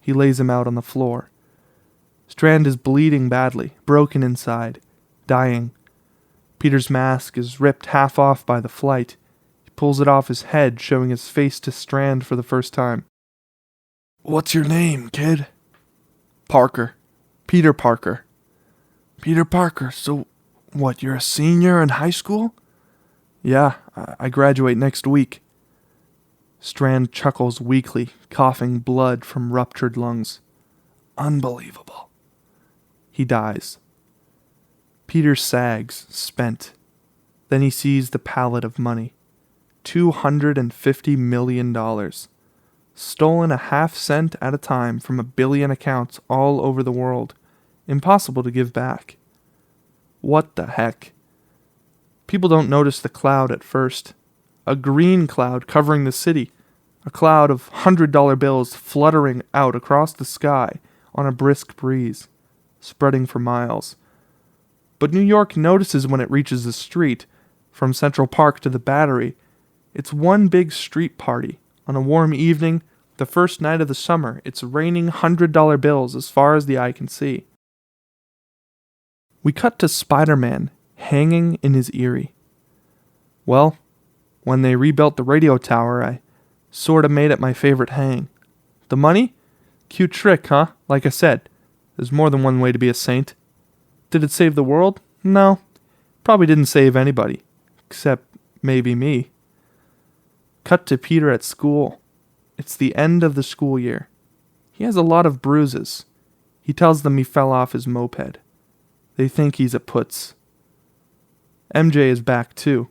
He lays him out on the floor. Strand is bleeding badly, broken inside, dying. Peter's mask is ripped half off by the flight. He pulls it off his head, showing his face to Strand for the first time. "What's your name, kid?" "Parker. Peter Parker." "Peter Parker, so what, you're a senior in high school?" "Yeah, I graduate next week." Strand chuckles weakly, coughing blood from ruptured lungs. "Unbelievable." He dies. Peter sags, spent. Then he sees the pallet of money. $250 million. Stolen a half cent at a time from a billion accounts all over the world. Impossible to give back. What the heck? People don't notice the cloud at first. A green cloud covering the city. A cloud of $100 bills fluttering out across the sky on a brisk breeze, spreading for miles. But New York notices when it reaches the street, from Central Park to the Battery. It's one big street party. On a warm evening, the first night of the summer, it's raining $100 bills as far as the eye can see. We cut to Spiderman, hanging in his eyrie. "Well, when they rebuilt the radio tower, I sorta made it my favorite hang. The money? Cute trick, huh? Like I said, there's more than one way to be a saint. Did it save the world? No. Probably didn't save anybody. Except maybe me." Cut to Peter at school. It's the end of the school year. He has a lot of bruises. He tells them he fell off his moped. They think he's a putz. MJ is back too.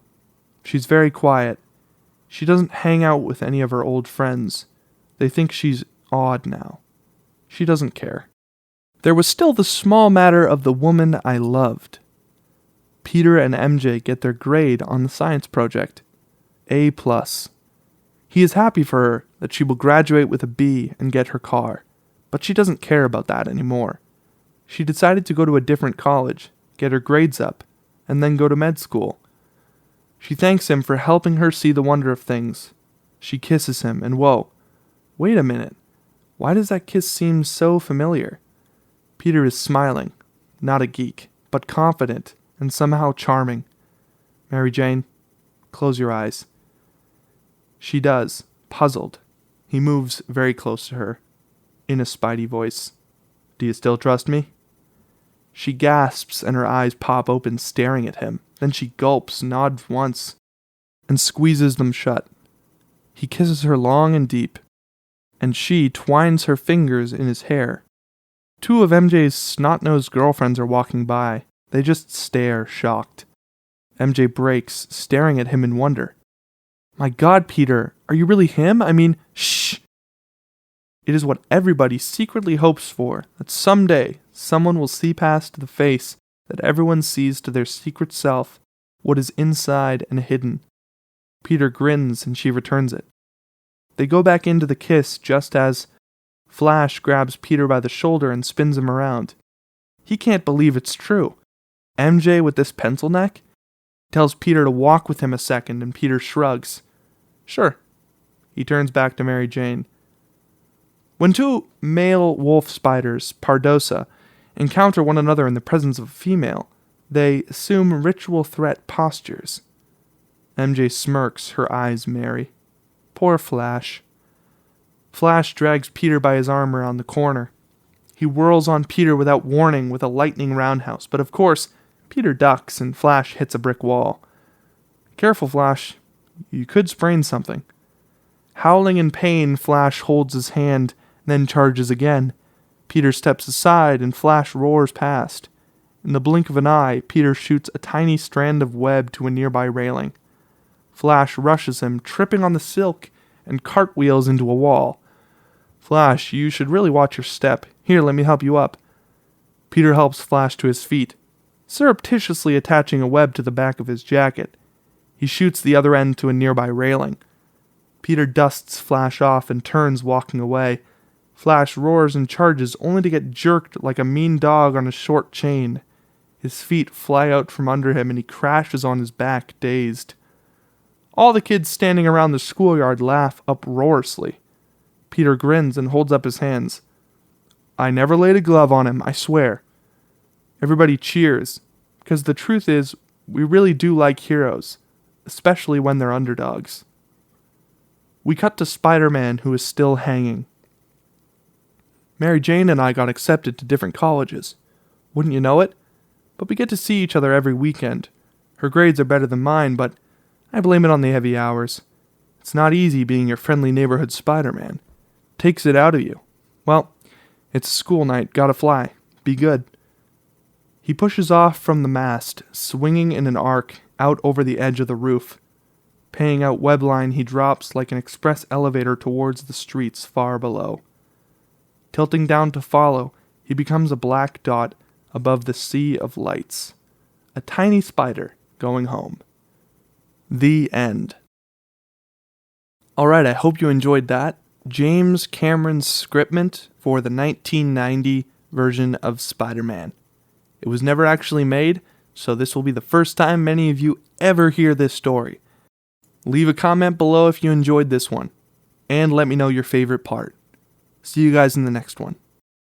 She's very quiet. She doesn't hang out with any of her old friends. They think she's odd now. She doesn't care. There was still the small matter of the woman I loved. Peter and MJ get their grade on the science project. A+. He is happy for her that she will graduate with a B and get her car, but she doesn't care about that anymore. She decided to go to a different college, get her grades up, and then go to med school. She thanks him for helping her see the wonder of things. She kisses him, and whoa, wait a minute. Why does that kiss seem so familiar? Peter is smiling, not a geek, but confident and somehow charming. "Mary Jane, close your eyes." She does, puzzled. He moves very close to her, in a Spidey voice. "Do you still trust me?" She gasps and her eyes pop open, staring at him. Then she gulps, nods once, and squeezes them shut. He kisses her long and deep, and she twines her fingers in his hair. Two of MJ's snot-nosed girlfriends are walking by. They just stare, shocked. MJ breaks, staring at him in wonder. "My God, Peter, are you really him? I mean, shh!" It is what everybody secretly hopes for, that someday someone will see past the face that everyone sees to their secret self, what is inside and hidden. Peter grins and she returns it. They go back into the kiss just as Flash grabs Peter by the shoulder and spins him around. He can't believe it's true. MJ with this pencil neck? Tells Peter to walk with him a second, and Peter shrugs. Sure. He turns back to Mary Jane. When two male wolf spiders, Pardosa, encounter one another in the presence of a female, they assume ritual threat postures. MJ smirks, her eyes merry. Poor Flash. Flash drags Peter by his arm around the corner. He whirls on Peter without warning with a lightning roundhouse, but of course, Peter ducks and Flash hits a brick wall. Careful, Flash. You could sprain something. Howling in pain, Flash holds his hand, then charges again. Peter steps aside and Flash roars past. In the blink of an eye, Peter shoots a tiny strand of web to a nearby railing. Flash rushes him, tripping on the silk, and cartwheels into a wall. Flash, you should really watch your step. Here, let me help you up. Peter helps Flash to his feet, surreptitiously attaching a web to the back of his jacket. He shoots the other end to a nearby railing. Peter dusts Flash off and turns, walking away. Flash roars and charges, only to get jerked like a mean dog on a short chain. His feet fly out from under him and he crashes on his back, dazed. All the kids standing around the schoolyard laugh uproariously. Peter grins and holds up his hands. I never laid a glove on him, I swear. Everybody cheers, because the truth is, we really do like heroes, especially when they're underdogs. We cut to Spider-Man, who is still hanging. Mary Jane and I got accepted to different colleges. Wouldn't you know it? But we get to see each other every weekend. Her grades are better than mine, but I blame it on the heavy hours. It's not easy being your friendly neighborhood Spider-Man. Takes it out of you. Well, it's a school night, gotta fly. Be good. He pushes off from the mast, swinging in an arc out over the edge of the roof. Paying out webline, he drops like an express elevator towards the streets far below. Tilting down to follow, he becomes a black dot above the sea of lights. A tiny spider going home. The end. Alright, I hope you enjoyed that. James Cameron's Scriptment for the 1990 version of Spider-Man. It was never actually made, so this will be the first time many of you ever hear this story. Leave a comment below if you enjoyed this one, and let me know your favorite part. See you guys in the next one.